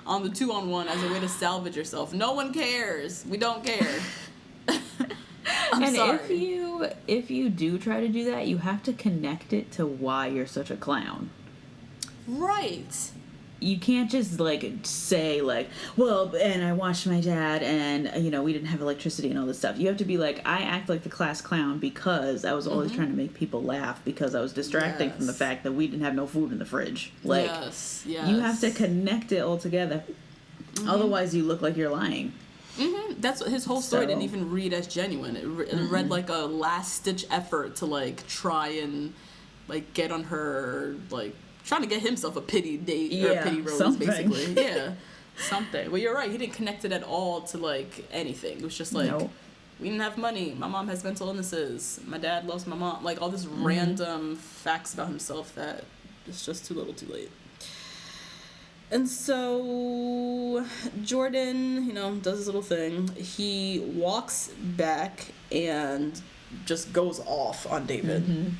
on the 2-on-1 as a way to salvage yourself. No one cares. We don't care. I'm sorry. If you do try to do that, you have to connect it to why you're such a clown. Right. You can't just, like, say, like, well, and I watched my dad, and, you know, we didn't have electricity and all this stuff. You have to be like, I act like the class clown because I was always trying to make people laugh because I was distracting from the fact that we didn't have no food in the fridge. Like, you have to connect it all together. Otherwise, you look like you're lying. That's what his whole story didn't even read as genuine. It read like a last-ditch effort to, like, try and, like, get on her, like, trying to get himself a pity date or a pity rose, basically. Yeah, something. Well, you're right. He didn't connect it at all to, like, anything. It was just like, we didn't have money. My mom has mental illnesses. My dad loves my mom. Like, all this random facts about himself that it's just too little too late. And so Jordan, you know, does his little thing. He walks back and just goes off on David.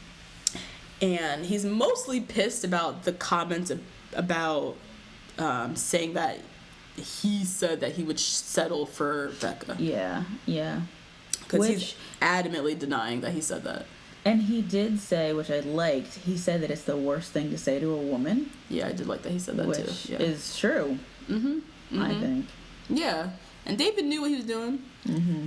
And he's mostly pissed about the comments about saying that he said that he would settle for Becca. Yeah. Because he's adamantly denying that he said that. And he did say, which I liked, he said that it's the worst thing to say to a woman. Yeah, I did like that he said that too. Which is true, I think. Yeah. And David knew what he was doing.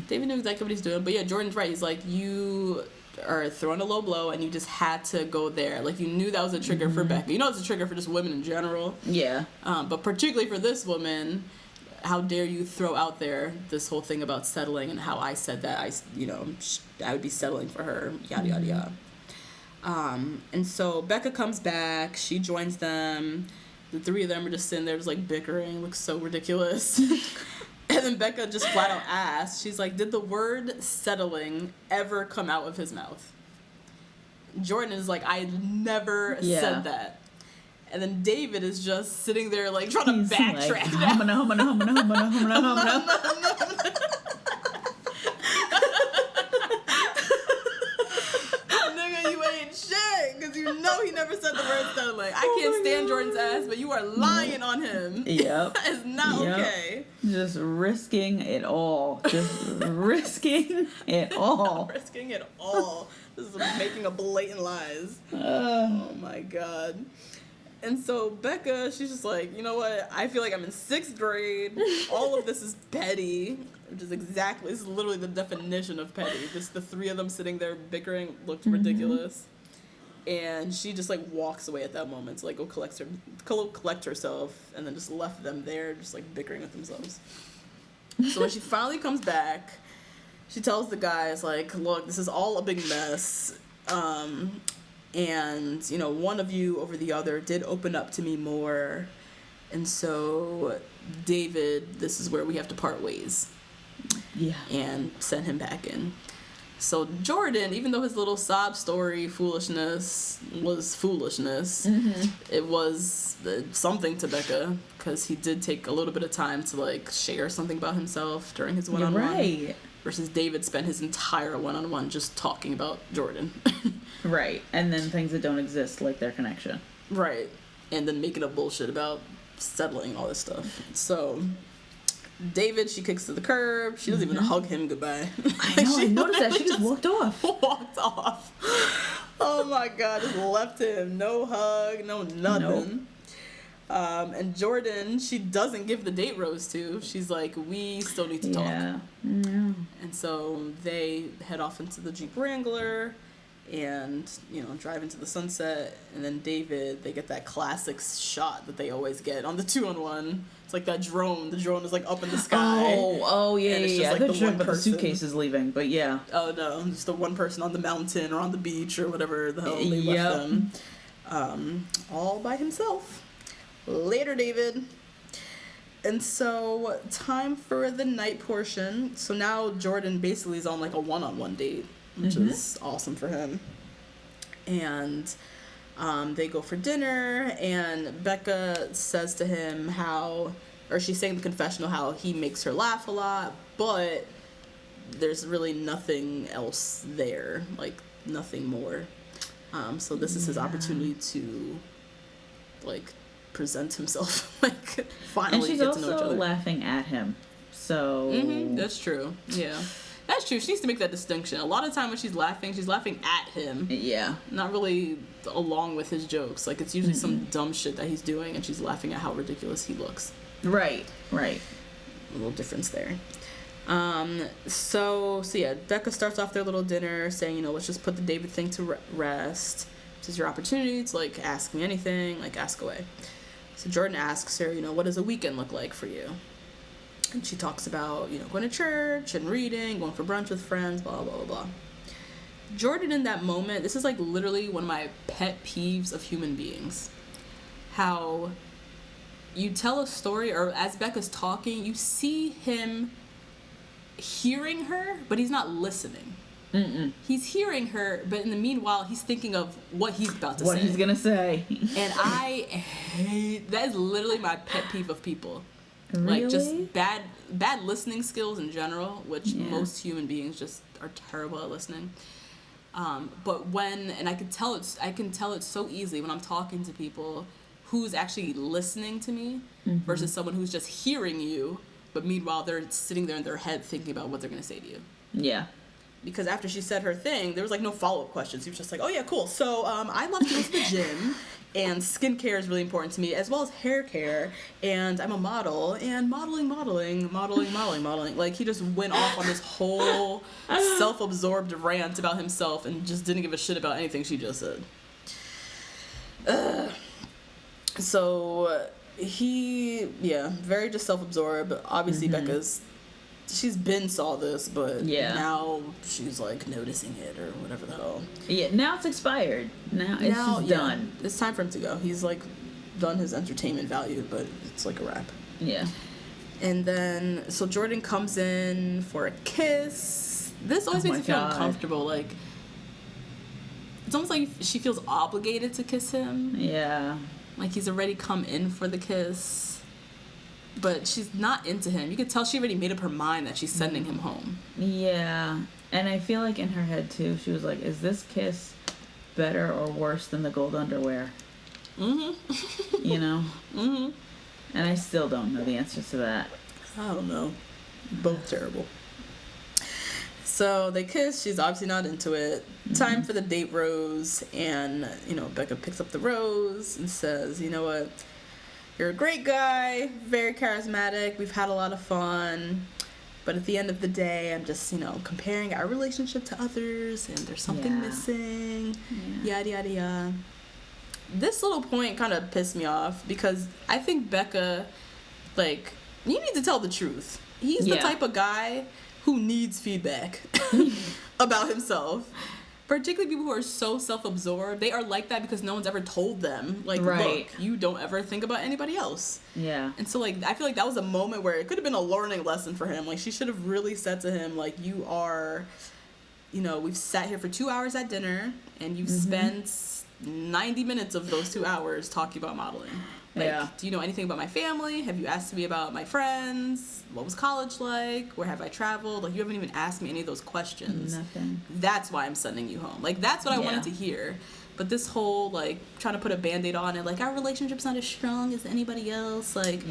David knew exactly what he's doing. But yeah, Jordan's right. He's like, you or throwing a low blow, and you just had to go there. Like, you knew that was a trigger for Becca. You know, it's a trigger for just women in general. Yeah. But particularly for this woman, how dare you throw out there this whole thing about settling and how I said that I would be settling for her, yada, yada, yada. And so Becca comes back. She joins them. The three of them are just sitting there just, like, bickering. Looks so ridiculous. And then Becca just flat out asks, she's like, did the word settling ever come out of his mouth? Jordan is like, I never said that. And then David is just sitting there, like, trying to backtrack. Nigga, you ain't shit, because you know he never said the word settling. I can't stand Jordan's ass, but you are lying on him. Yep. It's not okay. Just risking it all. Just risking it all. Risking it all. This is making a blatant lies. Oh my god. And so Becca, she's just like, you know what? I feel like I'm in 6th grade. All of this is petty. Which is this is literally the definition of petty. Just the three of them sitting there bickering looked ridiculous. And she just, like, walks away at that moment to, like, go collect herself, and then just left them there just, like, bickering with themselves. So when she finally comes back, she tells the guys, like, look, this is all a big mess. And, you know, one of you over the other did open up to me more. And so, David, this is where we have to part ways. Yeah. And send him back in. So, Jordan, even though his little sob story foolishness was foolishness, it was something to Becca, because he did take a little bit of time to, like, share something about himself during his one-on-one. Right. Versus David spent his entire one-on-one just talking about Jordan. Right. And then things that don't exist, like their connection. Right. And then making up bullshit about settling all this stuff. So, David, she kicks to the curb. She doesn't even hug him goodbye. I know, I noticed that. She just walked off. Walked off. Oh my god, just left him. No hug, no nothing. Nope. And Jordan, she doesn't give the date rose to. She's like, we still need to talk. Yeah. And so they head off into the Jeep Wrangler and, you know, drive into the sunset. And then David, they get that classic shot that they always get on the 2-on-1. It's like that drone. The drone is, like, up in the sky. Oh, yeah, and it's just, yeah. like, I the thought one about the person. suitcases leaving, but yeah. Oh, no. Just the one person on the mountain or on the beach or whatever the hell they left them. All by himself. Later, David. And so, time for the night portion. So now Jordan basically is on, like, a one-on-one date, which is awesome for him. And they go for dinner, and Becca says to him she's saying in the confessional how he makes her laugh a lot, but there's really nothing else there, like, nothing more. So this is his opportunity to, like, present himself, like, finally and she's get to know each also other. laughing at him, so That's true. Yeah, that's true. She needs to make that distinction. A lot of time when she's laughing at him. Yeah, Not really along with his jokes. Like, it's usually some dumb shit that he's doing, and she's laughing at how ridiculous he looks. right. A little difference there. So yeah, Becca starts off their little dinner saying, you know, let's just put the David thing to rest. This is your opportunity to, like, ask me anything, like, ask away. So Jordan asks her, you know, what does a weekend look like for you? And she talks about, you know, going to church and reading, going for brunch with friends, blah, blah, blah, blah. Jordan, in that moment, this is, like, literally one of my pet peeves of human beings. How you tell a story, or as Becca's talking, you see him hearing her, but he's not listening. He's hearing her, but in the meanwhile, he's thinking of what he's about to say. What he's gonna say. And I hate... That is literally my pet peeve of people. Really? Like, just bad listening skills in general, which most human beings just are terrible at listening. But and I can tell it so easily when I'm talking to people who's actually listening to me versus someone who's just hearing you, but meanwhile they're sitting there in their head thinking about what they're going to say to you. Yeah. Because after she said her thing, there was, like, no follow-up questions. He was just like, oh, yeah, cool. So, I love to go to the gym, And skincare is really important to me, as well as hair care. And I'm a model, and modeling. Like, he just went off on this whole self-absorbed rant about himself and just didn't give a shit about anything she just said. So very just self-absorbed. Obviously, she's been saw this, but now she's like noticing it or whatever the hell. Yeah, now it's expired. Now it's just done. It's time for him to go. He's like done his entertainment value, but it's like a wrap. Yeah. And then so Jordan comes in for a kiss. This always makes me feel uncomfortable. Like, it's almost like she feels obligated to kiss him. Yeah. Like, he's already come in for the kiss. But she's not into him. You could tell she already made up her mind that she's sending him home. Yeah. And I feel like in her head, too, she was like, is this kiss better or worse than the gold underwear? Mm-hmm. You know? Mm-hmm. And I still don't know the answer to that. I don't know. Both terrible. So they kiss. She's obviously not into it. Time for the date rose. And, Becca picks up the rose and says, you know what? You're a great guy, very charismatic, we've had a lot of fun, but at the end of the day, I'm just, comparing our relationship to others, and there's something missing, yada, yada, yada. This little point kind of pissed me off, because I think Becca, like, you need to tell the truth. He's the type of guy who needs feedback about himself. Particularly people who are so self-absorbed, they are like that because no one's ever told them, like, look, you don't ever think about anybody else. Yeah. And so, like, I feel like that was a moment where it could have been a learning lesson for him. Like, she should have really said to him, like, you are, we've sat here for 2 hours at dinner, and you've spent 90 minutes of those 2 hours talking about modeling. Like, do you know anything about my family? Have you asked me about my friends? What was college like? Where have I traveled? Like, you haven't even asked me any of those questions. Nothing. That's why I'm sending you home. Like, that's what I wanted to hear. But this whole, like, trying to put a Band-Aid on it, like, our relationship's not as strong as anybody else. Like,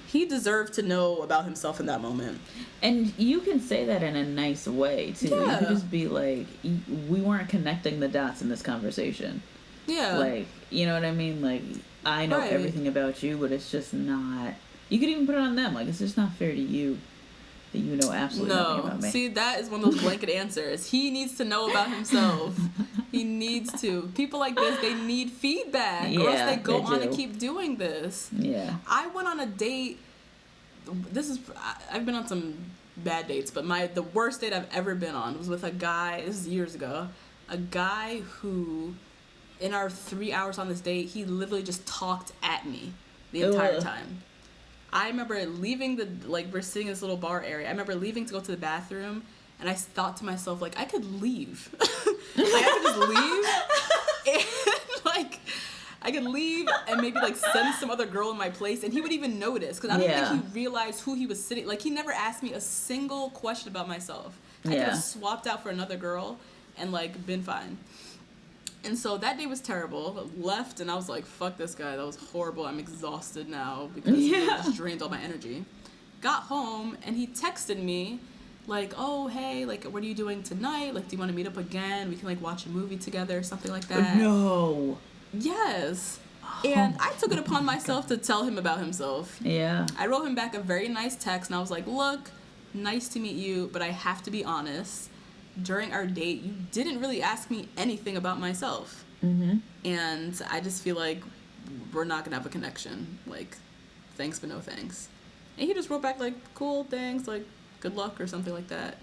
he deserved to know about himself in that moment. And you can say that in a nice way, too. Yeah. You could just be like, we weren't connecting the dots in this conversation. Yeah. Like, you know what I mean? Like, I know everything about you, but it's just not... You could even put it on them. Like, it's just not fair to you that you know absolutely nothing about me. See, that is one of those blanket answers. He needs to know about himself. He needs to. People like this, they need feedback. Or else they go on and keep doing this. Yeah. I went on a date... I've been on some bad dates, but the worst date I've ever been on was with a guy... This is years ago. A guy who... In our 3 hours on this date, he literally just talked at me the entire time. I remember leaving we're sitting in this little bar area. I remember leaving to go to the bathroom, and I thought to myself, like, I could leave. Like, I could just leave. And, like, I could leave and maybe, like, send some other girl in my place, and he would even notice, because I don't think he realized who he was sitting. Like, he never asked me a single question about myself. I could have swapped out for another girl and, like, been fine. And so that day was terrible. Left, and I was like, fuck this guy. That was horrible. I'm exhausted now because he just drained all my energy. Got home, and he texted me, like, oh, hey, like, what are you doing tonight? Like, do you want to meet up again? We can, like, watch a movie together, something like that. No. Yes. And I took it upon myself to tell him about himself. Yeah. I wrote him back a very nice text, and I was like, look, nice to meet you, but I have to be honest. During our date, you didn't really ask me anything about myself. Mm-hmm. And I just feel like we're not going to have a connection. Like, thanks, but no thanks. And he just wrote back, like, cool, thanks, like, good luck or something like that.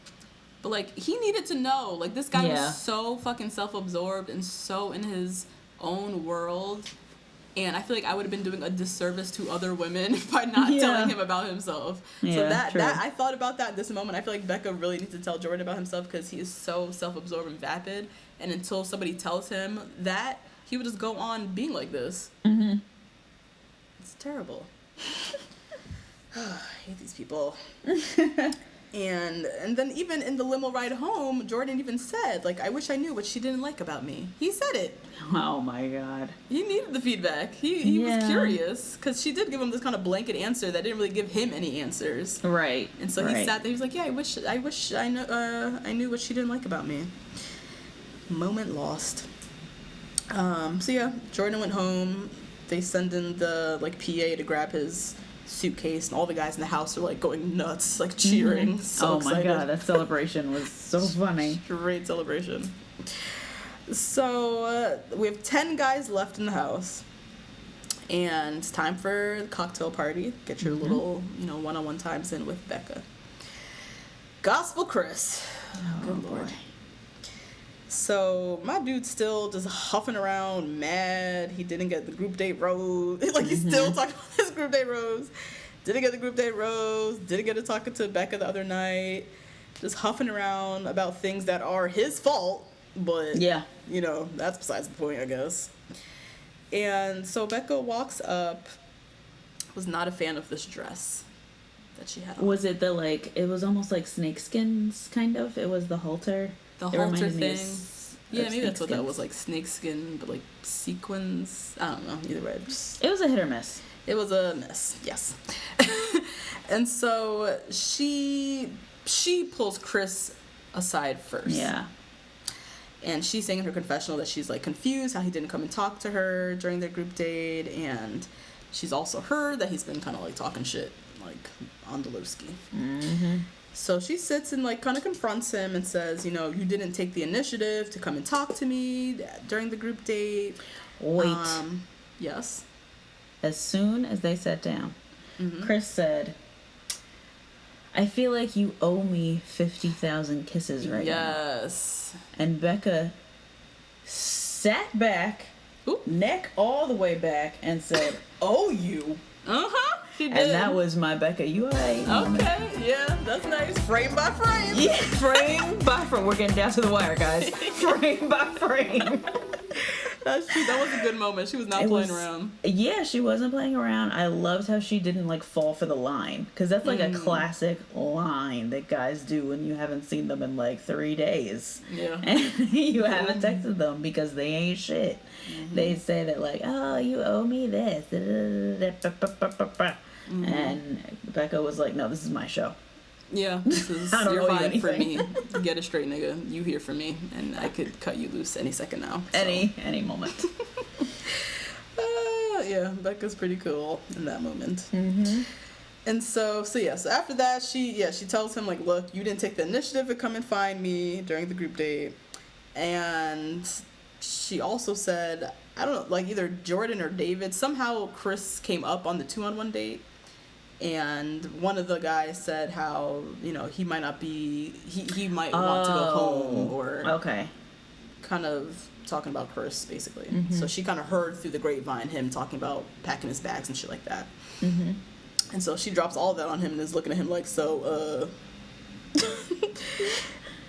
But, like, he needed to know. Like, this guy was so fucking self-absorbed and so in his own world. And I feel like I would have been doing a disservice to other women by not telling him about himself. Yeah, so that I thought about that in this moment. I feel like Becca really needs to tell Jordan about himself because he is so self-absorbed and vapid. And until somebody tells him that, he would just go on being like this. Mm-hmm. It's terrible. I hate these people. And then even in the limo ride home, Jordan even said, like, I wish I knew what she didn't like about me. He said it. Oh, my God. He needed the feedback. He was curious, because she did give him this kind of blanket answer that didn't really give him any answers. Right. And so he sat there. He was like, yeah, I wish I knew what she didn't like about me. Moment lost. So yeah, Jordan went home. They send in the like PA to grab his suitcase, and all the guys in the house are like going nuts, like cheering. So excited. My god, that celebration was so funny. Great celebration. So we have 10 guys left in the house, and it's time for the cocktail party. Get your little, one-on-one times in with Becca. Gospel Chris. Oh, good lord. So my dude's still just huffing around, mad. He didn't get the group date rose. Like, he's still talking about his group date rose. Didn't get the group date rose. Didn't get to talking to Becca the other night. Just huffing around about things that are his fault. But, that's besides the point, I guess. And so Becca walks up. Was not a fan of this dress that she had on. Was it it was almost like snakeskins, kind of? It was the halter. The halter thing. Yeah, maybe that's what that was, like snakeskin, but like sequins. I don't know. Either way. It was a hit or miss. It was a miss, yes. And so she pulls Chris aside first. Yeah. And she's saying in her confessional that she's like confused how he didn't come and talk to her during their group date, and she's also heard that he's been kind of like talking shit like on the lowski. Mm-hmm. So she sits and like kind of confronts him and says, you didn't take the initiative to come and talk to me during the group date. Wait. Yes. As soon as they sat down, Mm-hmm. Chris said, I feel like you owe me 50,000 kisses right now. Yes. And Becca sat back, Oop. neck all the way back, and said, oh, you. Uh-huh. She did. And that was my Becca, you alright? Okay, yeah, that's nice. Frame by frame. Yeah, frame by frame. We're getting down to the wire, guys. Frame by frame. That's true. That was a good moment. She was not playing around. Yeah, she wasn't playing around. I loved how she didn't fall for the line, because that's a classic line that guys do when you haven't seen them in 3 days. Yeah. And you haven't texted them because they ain't shit. Mm-hmm. They say that oh, you owe me this. Mm-hmm. And Becca was like, no, this is my show. Yeah, this is you're fine for me. Get it straight, nigga. You here for me, and I could cut you loose any second now. So. Any moment. Yeah, Becca's pretty cool in that moment. Mm-hmm. And so after that, she tells him look, you didn't take the initiative to come and find me during the group date, and she also said, I don't know, either Jordan or David, somehow Chris came up on the 2-on-1 date. And one of the guys said how, he might not be, he might want to go home, or okay, kind of talking about Chris, basically. Mm-hmm. So she kind of heard through the grapevine him talking about packing his bags and shit like that. Mm-hmm. And so she drops all that on him and is looking at him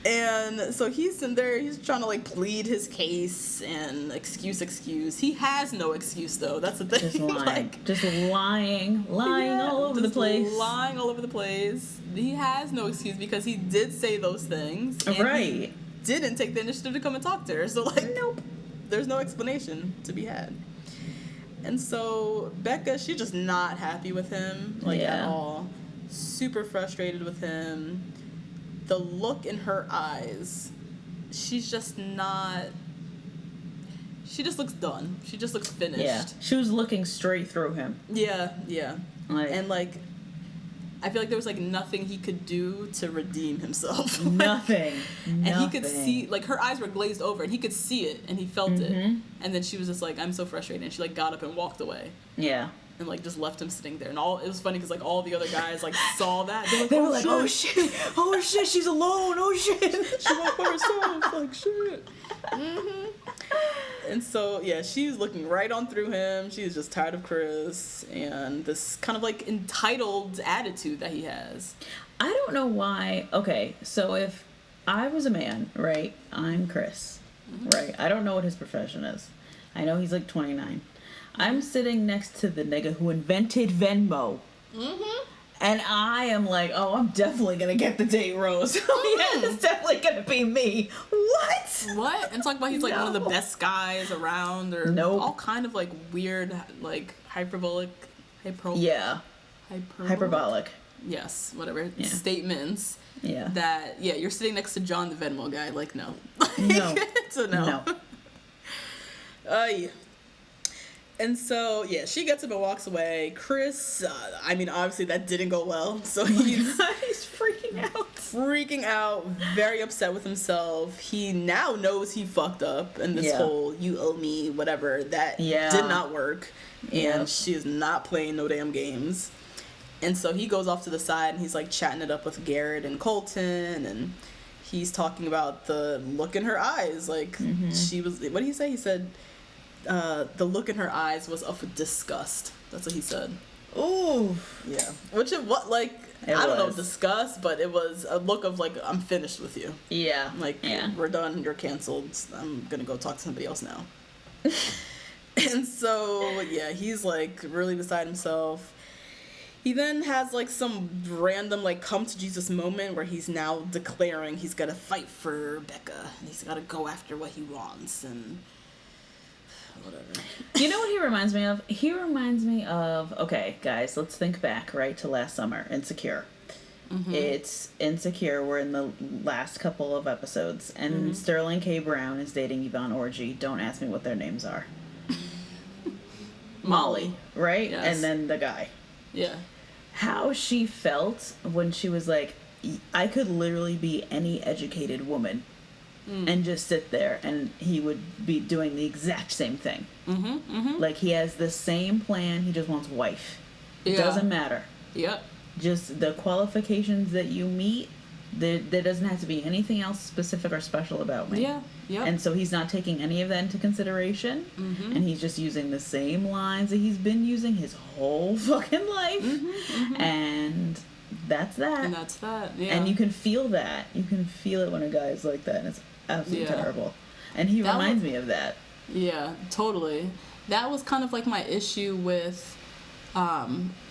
And so he's in there, he's trying to plead his case and excuse. He has no excuse though. That's the thing. Just lying. Just lying all over the place. Lying all over the place. He has no excuse because he did say those things. And right. He didn't take the initiative to come and talk to her. So nope. There's no explanation to be had. And so Becca, she's just not happy with him at all. Super frustrated with him. The look in her eyes, she's just not, she just looks done. She just looks finished. Yeah, she was looking straight through him. Yeah. And I feel like there was nothing he could do to redeem himself. Nothing. And he could see, her eyes were glazed over and he could see it and he felt it. And then she was just I'm so frustrated, and she got up and walked away. Yeah. And just left him sitting there, and it was funny because all the other guys saw that. They were like, oh shit, she's alone, oh shit. She walked by herself, shit. Mm-hmm. And so she was looking right on through him. She was just tired of Chris and this kind of entitled attitude that he has. I don't know why. Okay, so if I was a man, right? I'm Chris, right? I don't know what his profession is. I know he's 29. I'm sitting next to the nigga who invented Venmo. Mm-hmm. And I am oh, I'm definitely going to get the date rose. Oh, yeah, it's definitely going to be me. What? And talk about he's one of the best guys around, or all kind of weird, hyperbolic. Yeah. Hyperbolic. Yes, whatever. Yeah. Statements. Yeah. That, you're sitting next to John the Venmo guy. No. No. So no. Yeah. And so, yeah, she gets up and walks away. Chris, I mean, obviously that didn't go well. So he's freaking out. Freaking out, very upset with himself. He now knows he fucked up and this whole "you owe me" whatever that did not work, and she is not playing no damn games. And so he goes off to the side and he's like chatting it up with Garrett and Colton, and he's talking about the look in her eyes. Like she was, what did he say? He said the look in her eyes was of disgust. That's what he said. Ooh. Yeah. Which it what like. I don't know, disgust, but it was a look of, like, I'm finished with you. Yeah. Like, we're done, you're canceled, I'm gonna go talk to somebody else now. And so, yeah, he's, like, really beside himself. He then has, like, some random, like, come to Jesus moment where he's now declaring he's gonna fight for Becca. And he's gotta go after what he wants, and whatever. You know what he reminds me of? He reminds me of, okay, guys, let's think back, right, to last summer, Insecure. It's Insecure, we're in the last couple of episodes, and Sterling K. Brown is dating Yvonne Orji. Don't ask me what their names are. Molly, right? Yes. And then the guy. Yeah. How she felt when she was like, I could literally be any educated woman. And just sit there, and he would be doing the exact same thing. Like, he has the same plan, he just wants wife. It doesn't matter. Yep. Just the qualifications that you meet, there doesn't have to be anything else specific or special about me. Yeah. Yep. And so he's not taking any of that into consideration, and he's just using the same lines that he's been using his whole fucking life. And that's that. And that's that, yeah. And you can feel that. You can feel it when a guy is like that, and it's absolutely terrible. And he reminds me of that. Yeah, totally. That was kind of like my issue with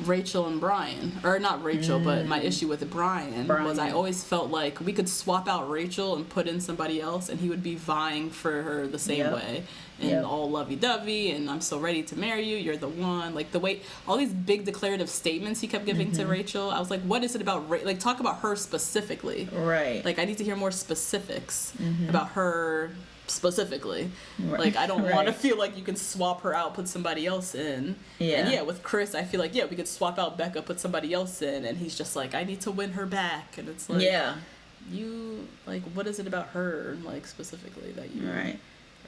Rachel and Brian. Or not Rachel, but my issue with Brian was I always felt like we could swap out Rachel and put in somebody else, and he would be vying for her the same way. And all lovey-dovey, and I'm so ready to marry you, you're the one. Like, the way, all these big declarative statements he kept giving to Rachel, I was like, what is it about, like, talk about her specifically. Right. Like, I need to hear more specifics about her specifically. Like, I don't want to feel like you can swap her out, put somebody else in. And yeah, with Chris, I feel like, we could swap out Becca, put somebody else in, and he's just like, I need to win her back. And it's like, you, like, what is it about her, like, specifically that you are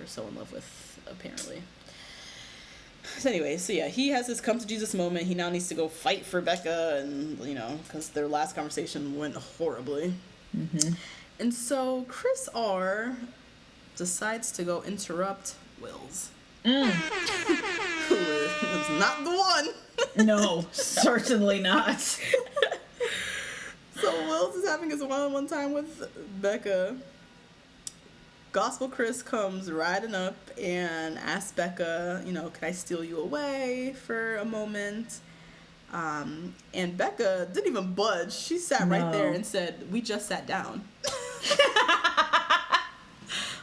so in love with, apparently. So anyway, so yeah, he has this come to Jesus moment. He now needs to go fight for Becca, and, you know, because their last conversation went horribly. And so Chris R. decides to go interrupt Wills. Who is not the one. No, certainly not. So Wills is having his one-on-one time with Becca. Gospel Chris comes riding up and asks Becca, you know, can I steal you away for a moment? And Becca didn't even budge. She sat right there and said, we just sat down.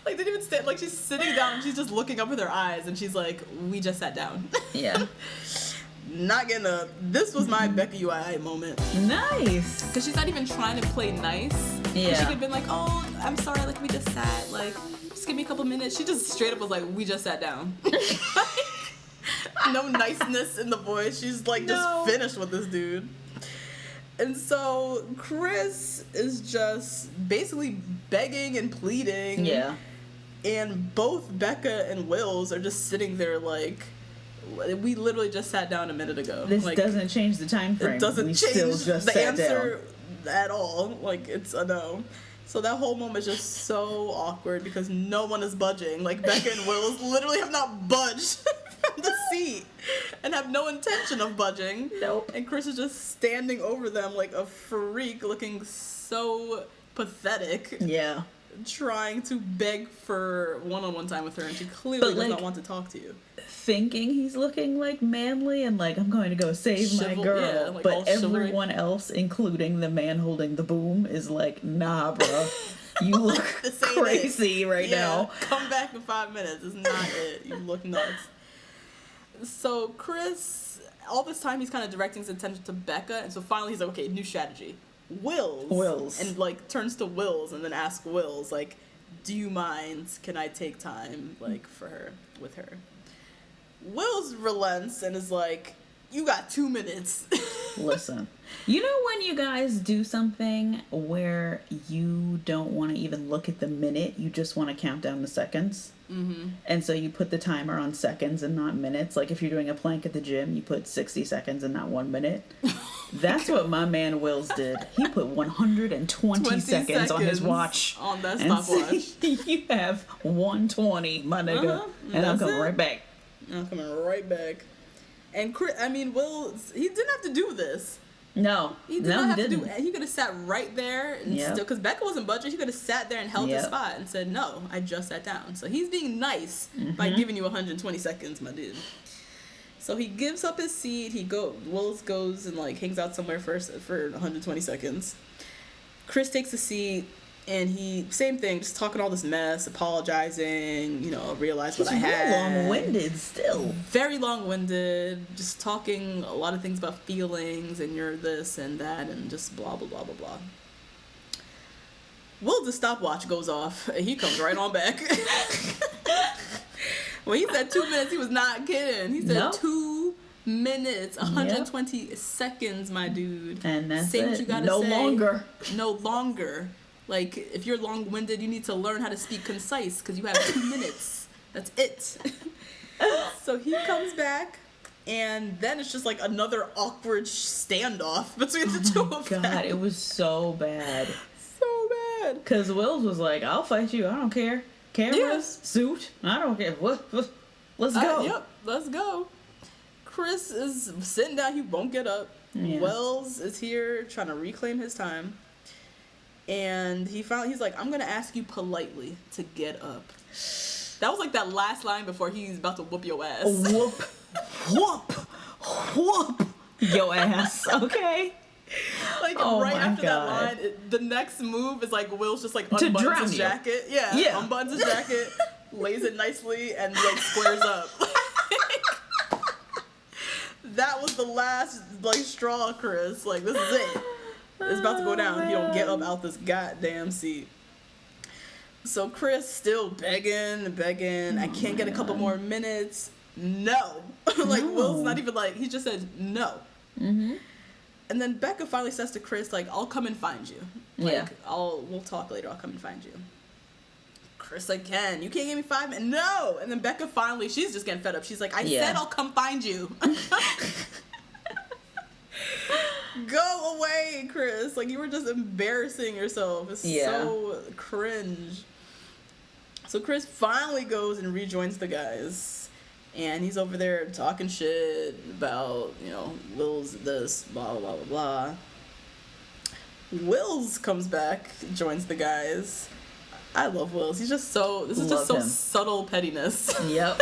Like, didn't even stand, like, she's sitting down and she's just looking up with her eyes and she's like, we just sat down. Yeah. Not getting this was my Becca UII moment. Nice. Because she's not even trying to play nice. Yeah. She could have been like, oh, I'm sorry, like, we just sat, like, just give me a couple minutes. She just straight up was like, we just sat down. No niceness in the voice. She's, like, just finished with this dude. And so Chris is just basically begging and pleading. Yeah. And both Becca and Wills are just sitting there like, we literally just sat down a minute ago. This like, doesn't change the time frame. It doesn't change still just the sat answer down. At all. Like, it's a no. So that whole moment is just so awkward because no one is budging. Like, Becca and Wills literally have not budged from the seat and have no intention of budging. Nope. And Chris is just standing over them like a freak, looking so pathetic. Yeah. Trying to beg for one-on-one time with her, and she clearly does not want to talk to you. Thinking he's looking like manly and like, I'm going to go save my girl. Yeah, like, but everyone chivalry. Else, including the man holding the boom, is like, nah, bro. You look crazy right now. Come back in 5 minutes. It's not it. You look nuts. So Chris, all this time, he's kind of directing his attention to Becca, and so finally he's like, okay, new strategy. Wills. Wills. And, like, turns to Wills and then asks Wills, like, do you mind? Can I take time, like, with her? Will's relents and is like, you got 2 minutes. Listen, you know when you guys do something where you don't want to even look at the minute, you just want to count down the seconds? Mm-hmm. And so you put the timer on seconds and not minutes. Like if you're doing a plank at the gym, you put 60 seconds and not 1 minute. That's what my man Wills did. He put 120 seconds on his watch. On that stopwatch. You have 120, my nigga. And I'm coming right back. I'm coming right back. And Chris, Will, he didn't have to do this. No. He didn't have to do it. He could have sat right there and still, because Becca wasn't budging, he could have sat there and held his spot and said, no, I just sat down. So he's being nice by giving you 120 seconds, my dude. So he gives up his seat. Wills goes and like hangs out somewhere for 120 seconds. Chris takes a seat. And he, same thing, just talking all this mess, apologizing, realize what I had. Long-winded still. Very long-winded, just talking a lot of things about feelings, and you're this and that, and just blah, blah, blah, blah, blah. Will, the stopwatch goes off, and he comes right on back. When he said 2 minutes, he was not kidding. He said 2 minutes, 120 seconds, my dude. And that's say it. What you gotta no say. longer. No longer. Like, if you're long-winded, you need to learn how to speak concise, because you have 2 minutes. That's it. So he comes back, and then it's just, like, another awkward standoff between the two of them. God, it was so bad. So bad. Because Wills was like, I'll fight you. I don't care. Cameras, suit, I don't care. Let's go. Yep, let's go. Chris is sitting down. He won't get up. Yeah. Wells is here trying to reclaim his time. And he's like, I'm going to ask you politely to get up. That was like that last line before he's about to whoop your ass. Whoop, whoop, whoop your ass, okay? Like, right after that line, the next move is like Will's just like unbuttons his jacket. Yeah, unbuttons his jacket, lays it nicely, and like squares up. That was the last like straw, Chris. Like, this is it. It's about to go down if you don't get up out this goddamn seat. So Chris still begging. I can't get a couple more minutes. No. Like, Will's not even like, he just said no. Mm-hmm. And then Becca finally says to Chris, like, I'll come and find you. Like, we'll talk later. I'll come and find you. Chris again, you can't give me 5 minutes. No. And then Becca finally, she's just getting fed up. She's like, I said I'll come find you. Go away, Chris. Like, you were just embarrassing yourself. It's so cringe. So Chris finally goes and rejoins the guys. And he's over there talking shit about, Will's this, blah, blah, blah, blah. Wills comes back, joins the guys. I love Wills. He's just so, this is just so subtle pettiness. Yep.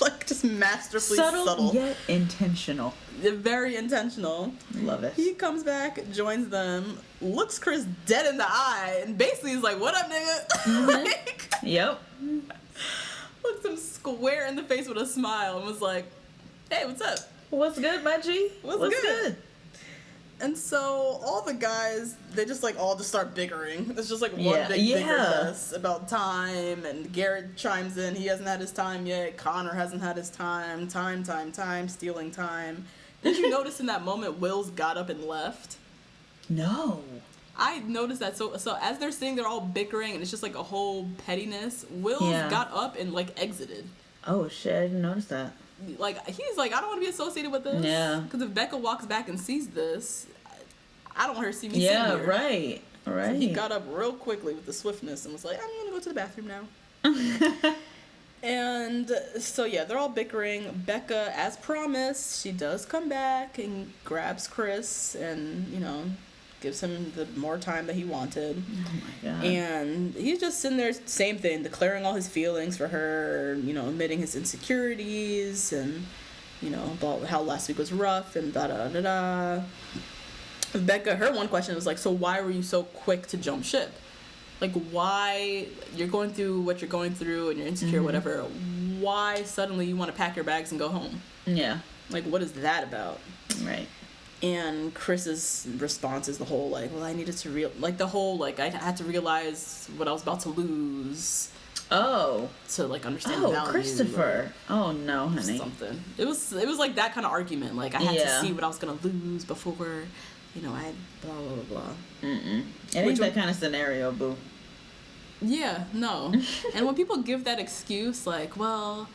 Like, just masterfully subtle. Yet intentional. Very intentional. Love it. He comes back, joins them, looks Chris dead in the eye, and basically is like, what up, nigga? Mm-hmm. Like, yep. Looks him square in the face with a smile and was like, hey, what's up? What's good, my G? What's good? And so all the guys, they just like all just start bickering. It's just like one big bicker fest about time, and Garrett chimes in. He hasn't had his time yet. Connor hasn't had his time. Time, stealing time. Did you notice in that moment Wills got up and left? No. I noticed that. So as they're sitting, they're all bickering, and it's just like a whole pettiness. Wills got up and like exited. Oh shit! I didn't notice that. Like, he's like, I don't want to be associated with this. Yeah. Because if Becca walks back and sees this, I don't want her to see me sitting here. Yeah, right. So he got up real quickly with the swiftness and was like, I'm going to go to the bathroom now. And so, they're all bickering. Becca, as promised, she does come back and grabs Chris and, gives him the more time that he wanted. Oh my God. And he's just sitting there, same thing, declaring all his feelings for her, admitting his insecurities and, about how last week was rough and da-da-da-da. Becca, her one question was like, so why were you so quick to jump ship? Like, why, you're going through what you're going through and you're insecure, whatever, why suddenly you want to pack your bags and go home? Yeah. Like, what is that about? Right. And Chris's response is the whole, like, well, I needed to the whole, like, I had to realize what I was about to lose. Oh. To, like, understand the value. Oh, Christopher. Oh, no, honey. Something. It was like that kind of argument. Like, I had to see what I was going to lose before, you know, I blah, blah, blah, blah. Mm-mm. It ain't that kind of scenario, boo. Yeah, no. And when people give that excuse, like, well,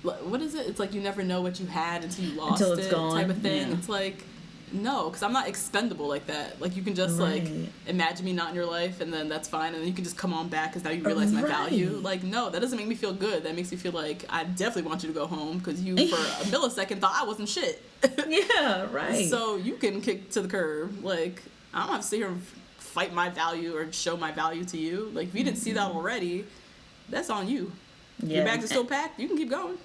what is it? It's like you never know what you had until you lost until it's gone. Type of thing. Yeah. It's like, no, because I'm not expendable like that. Like, you can just, like, imagine me not in your life, and then that's fine, and then you can just come on back because now you realize my value. Like, no, that doesn't make me feel good. That makes me feel like I definitely want you to go home because you, for a millisecond, thought I wasn't shit. Yeah, right. So you can kick to the curb. Like, I don't have to sit here and fight my value or show my value to you. Like, if you didn't see that already, that's on you. Yeah. Your bags are still packed, you can keep going.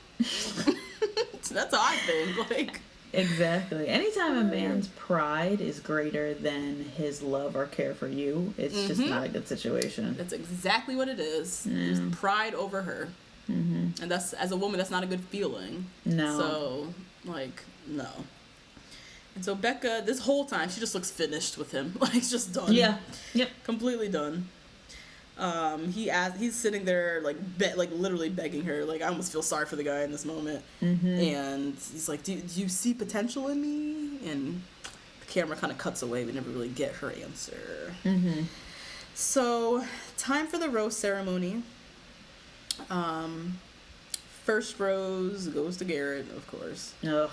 So that's how I think. Like, exactly. Anytime a man's pride is greater than his love or care for you, it's just not a good situation. That's exactly what it is. It's pride over her. Mm-hmm. And that's, as a woman, that's not a good feeling. No. So, like, no. And so Becca, this whole time, she just looks finished with him. Like, just done. Yeah. Yep. Completely done. He's sitting there, like, literally begging her. Like, I almost feel sorry for the guy in this moment. Mm-hmm. And he's like, do you see potential in me? And the camera kind of cuts away. We never really get her answer. Mm-hmm. So, time for the rose ceremony. First rose goes to Garrett, of course. Ugh.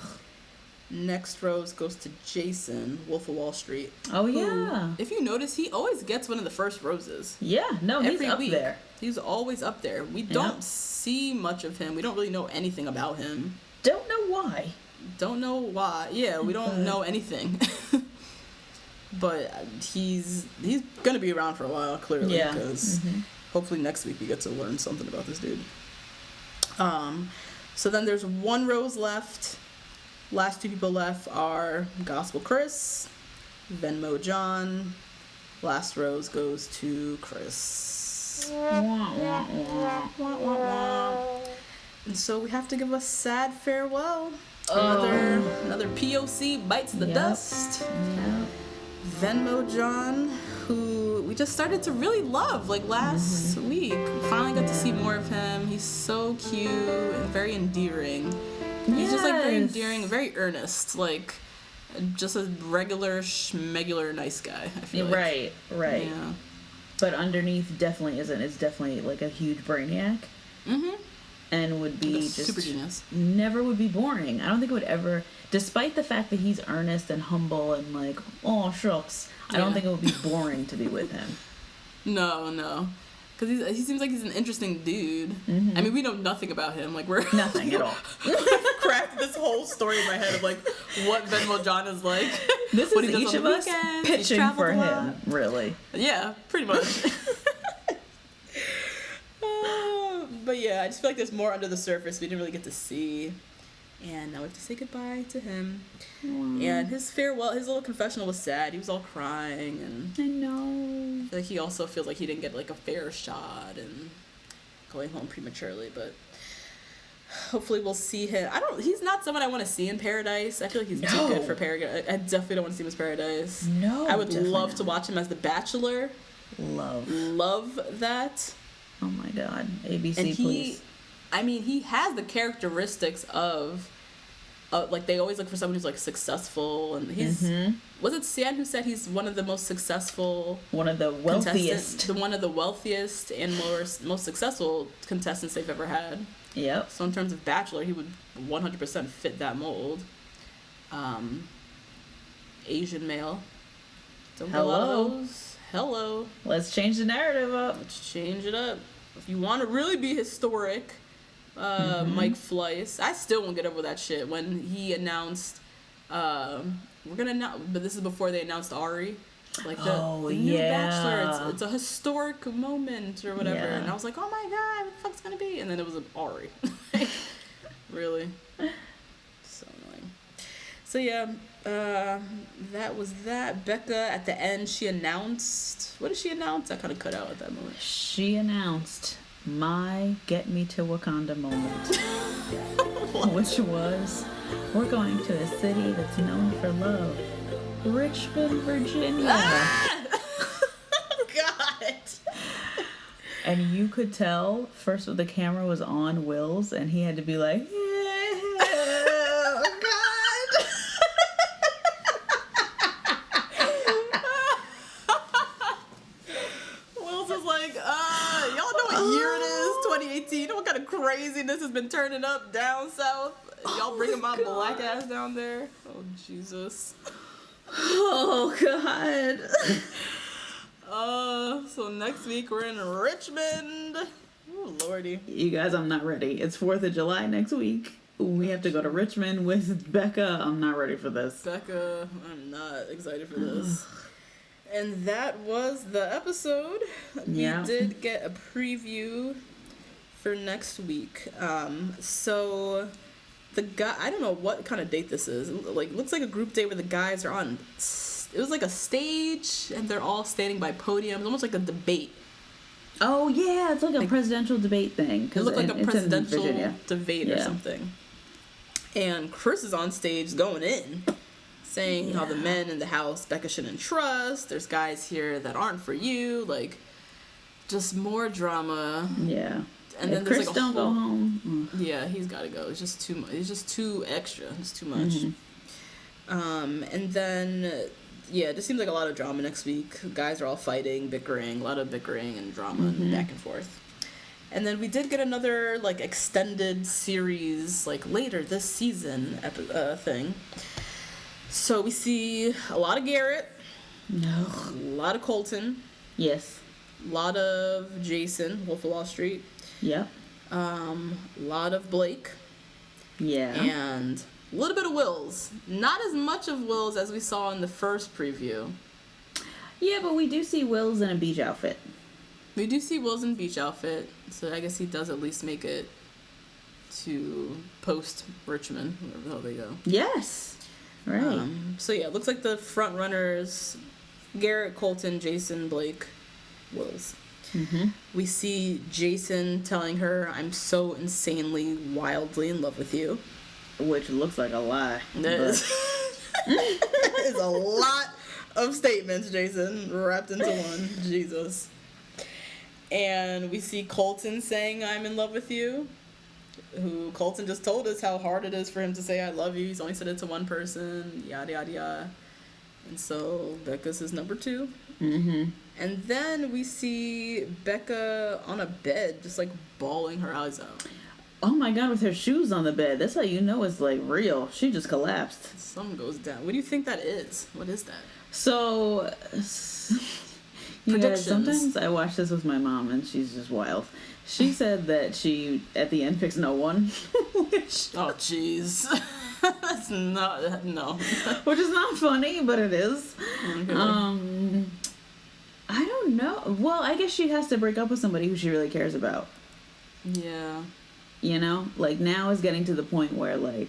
Next rose goes to Jason, Wolf of Wall Street. Oh, yeah. Who, if you notice, he always gets one of the first roses. Yeah, no, he's every up week. there. He's always up there. We don't see much of him. We don't really know anything about him. Don't know why. Don't know why. Yeah, we don't know anything. But he's going to be around for a while, clearly. Yeah. Because hopefully next week we get to learn something about this dude. So then there's one rose left. Last two people left are Gospel Chris, Venmo John. Last rose goes to Chris. And so we have to give a sad farewell. Another POC bites the dust. Yep. Venmo John, who we just started to really love like last week. We finally got to see more of him. He's so cute and very endearing. He's just like very endearing, very earnest, like just a regular schmegular nice guy, I feel like. Right. Yeah. But underneath definitely isn't. It's definitely like a huge brainiac. Mm-hmm. And would be like just super genius. Never would be boring. I don't think it would ever, despite the fact that he's earnest and humble and like, oh shucks, I don't think it would be boring to be with him. No. Because he seems like he's an interesting dude. Mm-hmm. I mean, we know nothing about him. Like, we're... Nothing at all. Cracked this whole story in my head of, like, what Venmo John is like. This is each of us pitching for him, really. Yeah, pretty much. But yeah, I just feel like there's more under the surface we didn't really get to see. And now we have to say goodbye to him. And his farewell, his little confessional was sad. He was all crying, and I know. I feel like he also feels like he didn't get like a fair shot and going home prematurely. But hopefully we'll see him. He's not someone I want to see in Paradise. I feel like he's too good for Paradise. I definitely don't want to see him as Paradise. No, I would love to watch him as The Bachelor. Love that. Oh my God, ABC, please. I mean, he has the characteristics of like, they always look for someone who's, like, successful, and he's... Was it Sian who said he's one of the most successful... One of the wealthiest. One of the wealthiest and most successful contestants they've ever had. Yep. So in terms of Bachelor, he would 100% fit that mold. Asian male. Don't get a lot of those. Hello. Let's change the narrative up. Let's change it up. If you want to really be historic... Mike Fleiss. I still won't get over that shit when he announced we're gonna announce, but this is before they announced Ari, like the new Bachelor. It's a historic moment or whatever, and I was like, oh my God, what the fuck's gonna be? And then it was an Ari. Really, so annoying. So yeah, that was that. Becca at the end, she announced. What did she announce? I kind of cut out at that moment. She announced my get me to Wakanda moment, which was We're going to a city that's known for love. Richmond, Virginia. God. And you could tell, first the camera was on Will's, and he had to be like, oh, God. Will's is like, y'all know what year it is? 2018. What kind of craziness has been turning up down south? Y'all bringing my black ass down there? Oh, Jesus. Oh, God. So next week we're in Richmond. Oh, Lordy. You guys, I'm not ready. It's 4th of July next week. We have to go to Richmond with Becca. I'm not ready for this. Becca, I'm not excited for this. And that was the episode. Yeah. We did get a preview for next week. So the guy, I don't know what kind of date this is. Like, looks like a group date where the guys are on. It was like a stage, and they're all standing by podiums, almost like a debate. Oh, yeah, it's like a presidential debate thing. It looked like a presidential debate or Yeah. something. And Chris is on stage going in, saying how the men in the house Becca shouldn't trust. There's guys here that aren't for you. Like, just more drama. Yeah. And if then there's Chris like a don't whole, go home. Yeah, he's got to go. It's just too much. It's just too extra. It's too much. And then, yeah, it just seems like a lot of drama next week. Guys are all fighting, bickering, a lot of bickering and drama and back and forth. And then we did get another, like, extended series, like, later this season thing. So we see a lot of Garrett. No. A lot of Colton. Yes. A lot of Jason, Wolf of Wall Street. Yep. A lot of Blake. Yeah. And a little bit of Will's. Not as much of Will's as we saw in the first preview. Yeah, but we do see Will's in a beach outfit. We do see Will's in beach outfit, so I guess he does at least make it to post Richmond, wherever the hell they go. Yes. Right. So yeah, it looks like the front runners: Garrett, Colton, Jason, Blake, Will's. We see Jason telling her, "I'm so insanely, wildly in love with you," Which looks like a lie. That is a lot of statements, Jason, wrapped into one. Jesus. And we see Colton saying, "I'm in love with you." Who Colton just told us how hard it is for him to say "I love you." He's only said it to one person. Yada yada yada. And so Becca's his number 2. And then we see Becca on a bed, just like bawling her eyes out. Oh my God, with her shoes on the bed. That's how you know it's like real. She just collapsed. Something goes down. What do you think that is? What is that? So, you guys, Predictions. sometimes I watch this with my mom and she's just wild. She said that she, at the end, picks no one. Oh, jeez. That's not, no. Which is not funny, but it is. Okay. I don't know. Well, I guess she has to break up with somebody who she really cares about. Yeah. You know? Like, now is getting to the point where, like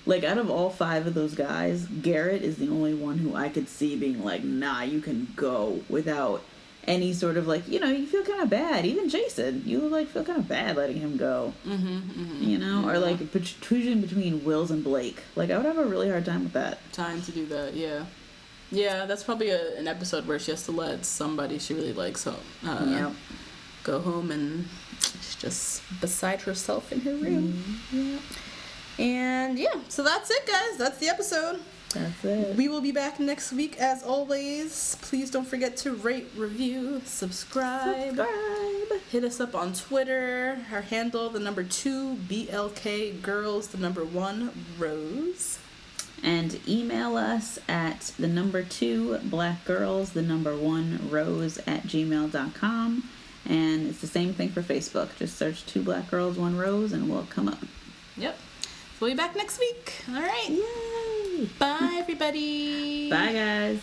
out of all 5 of those guys, Garrett is the only one who I could see being like, nah, you can go, without any sort of, like, you know, you feel kind of bad. Even Jason, you, like, feel kind of bad letting him go. You know? Yeah. Or, like, choosing between Wills and Blake. Like, I would have a really hard time with that. Time to do that, yeah. Yeah, that's probably an episode where she has to let somebody she really likes go home and she's just beside herself in her room. And yeah, so that's it, guys. That's the episode. That's it. We will be back next week as always. Please don't forget to rate, review, subscribe. Hit us up on Twitter. Our handle, the number 2 BLK Girls, the number 1 Rose. And email us at the number 2 blackgirls, the number 1 rose @gmail.com. And it's the same thing for Facebook. Just search 2 black girls, 1 rose, and we'll come up. Yep. We'll be back next week. All right. Yay! Bye, everybody. Bye, guys.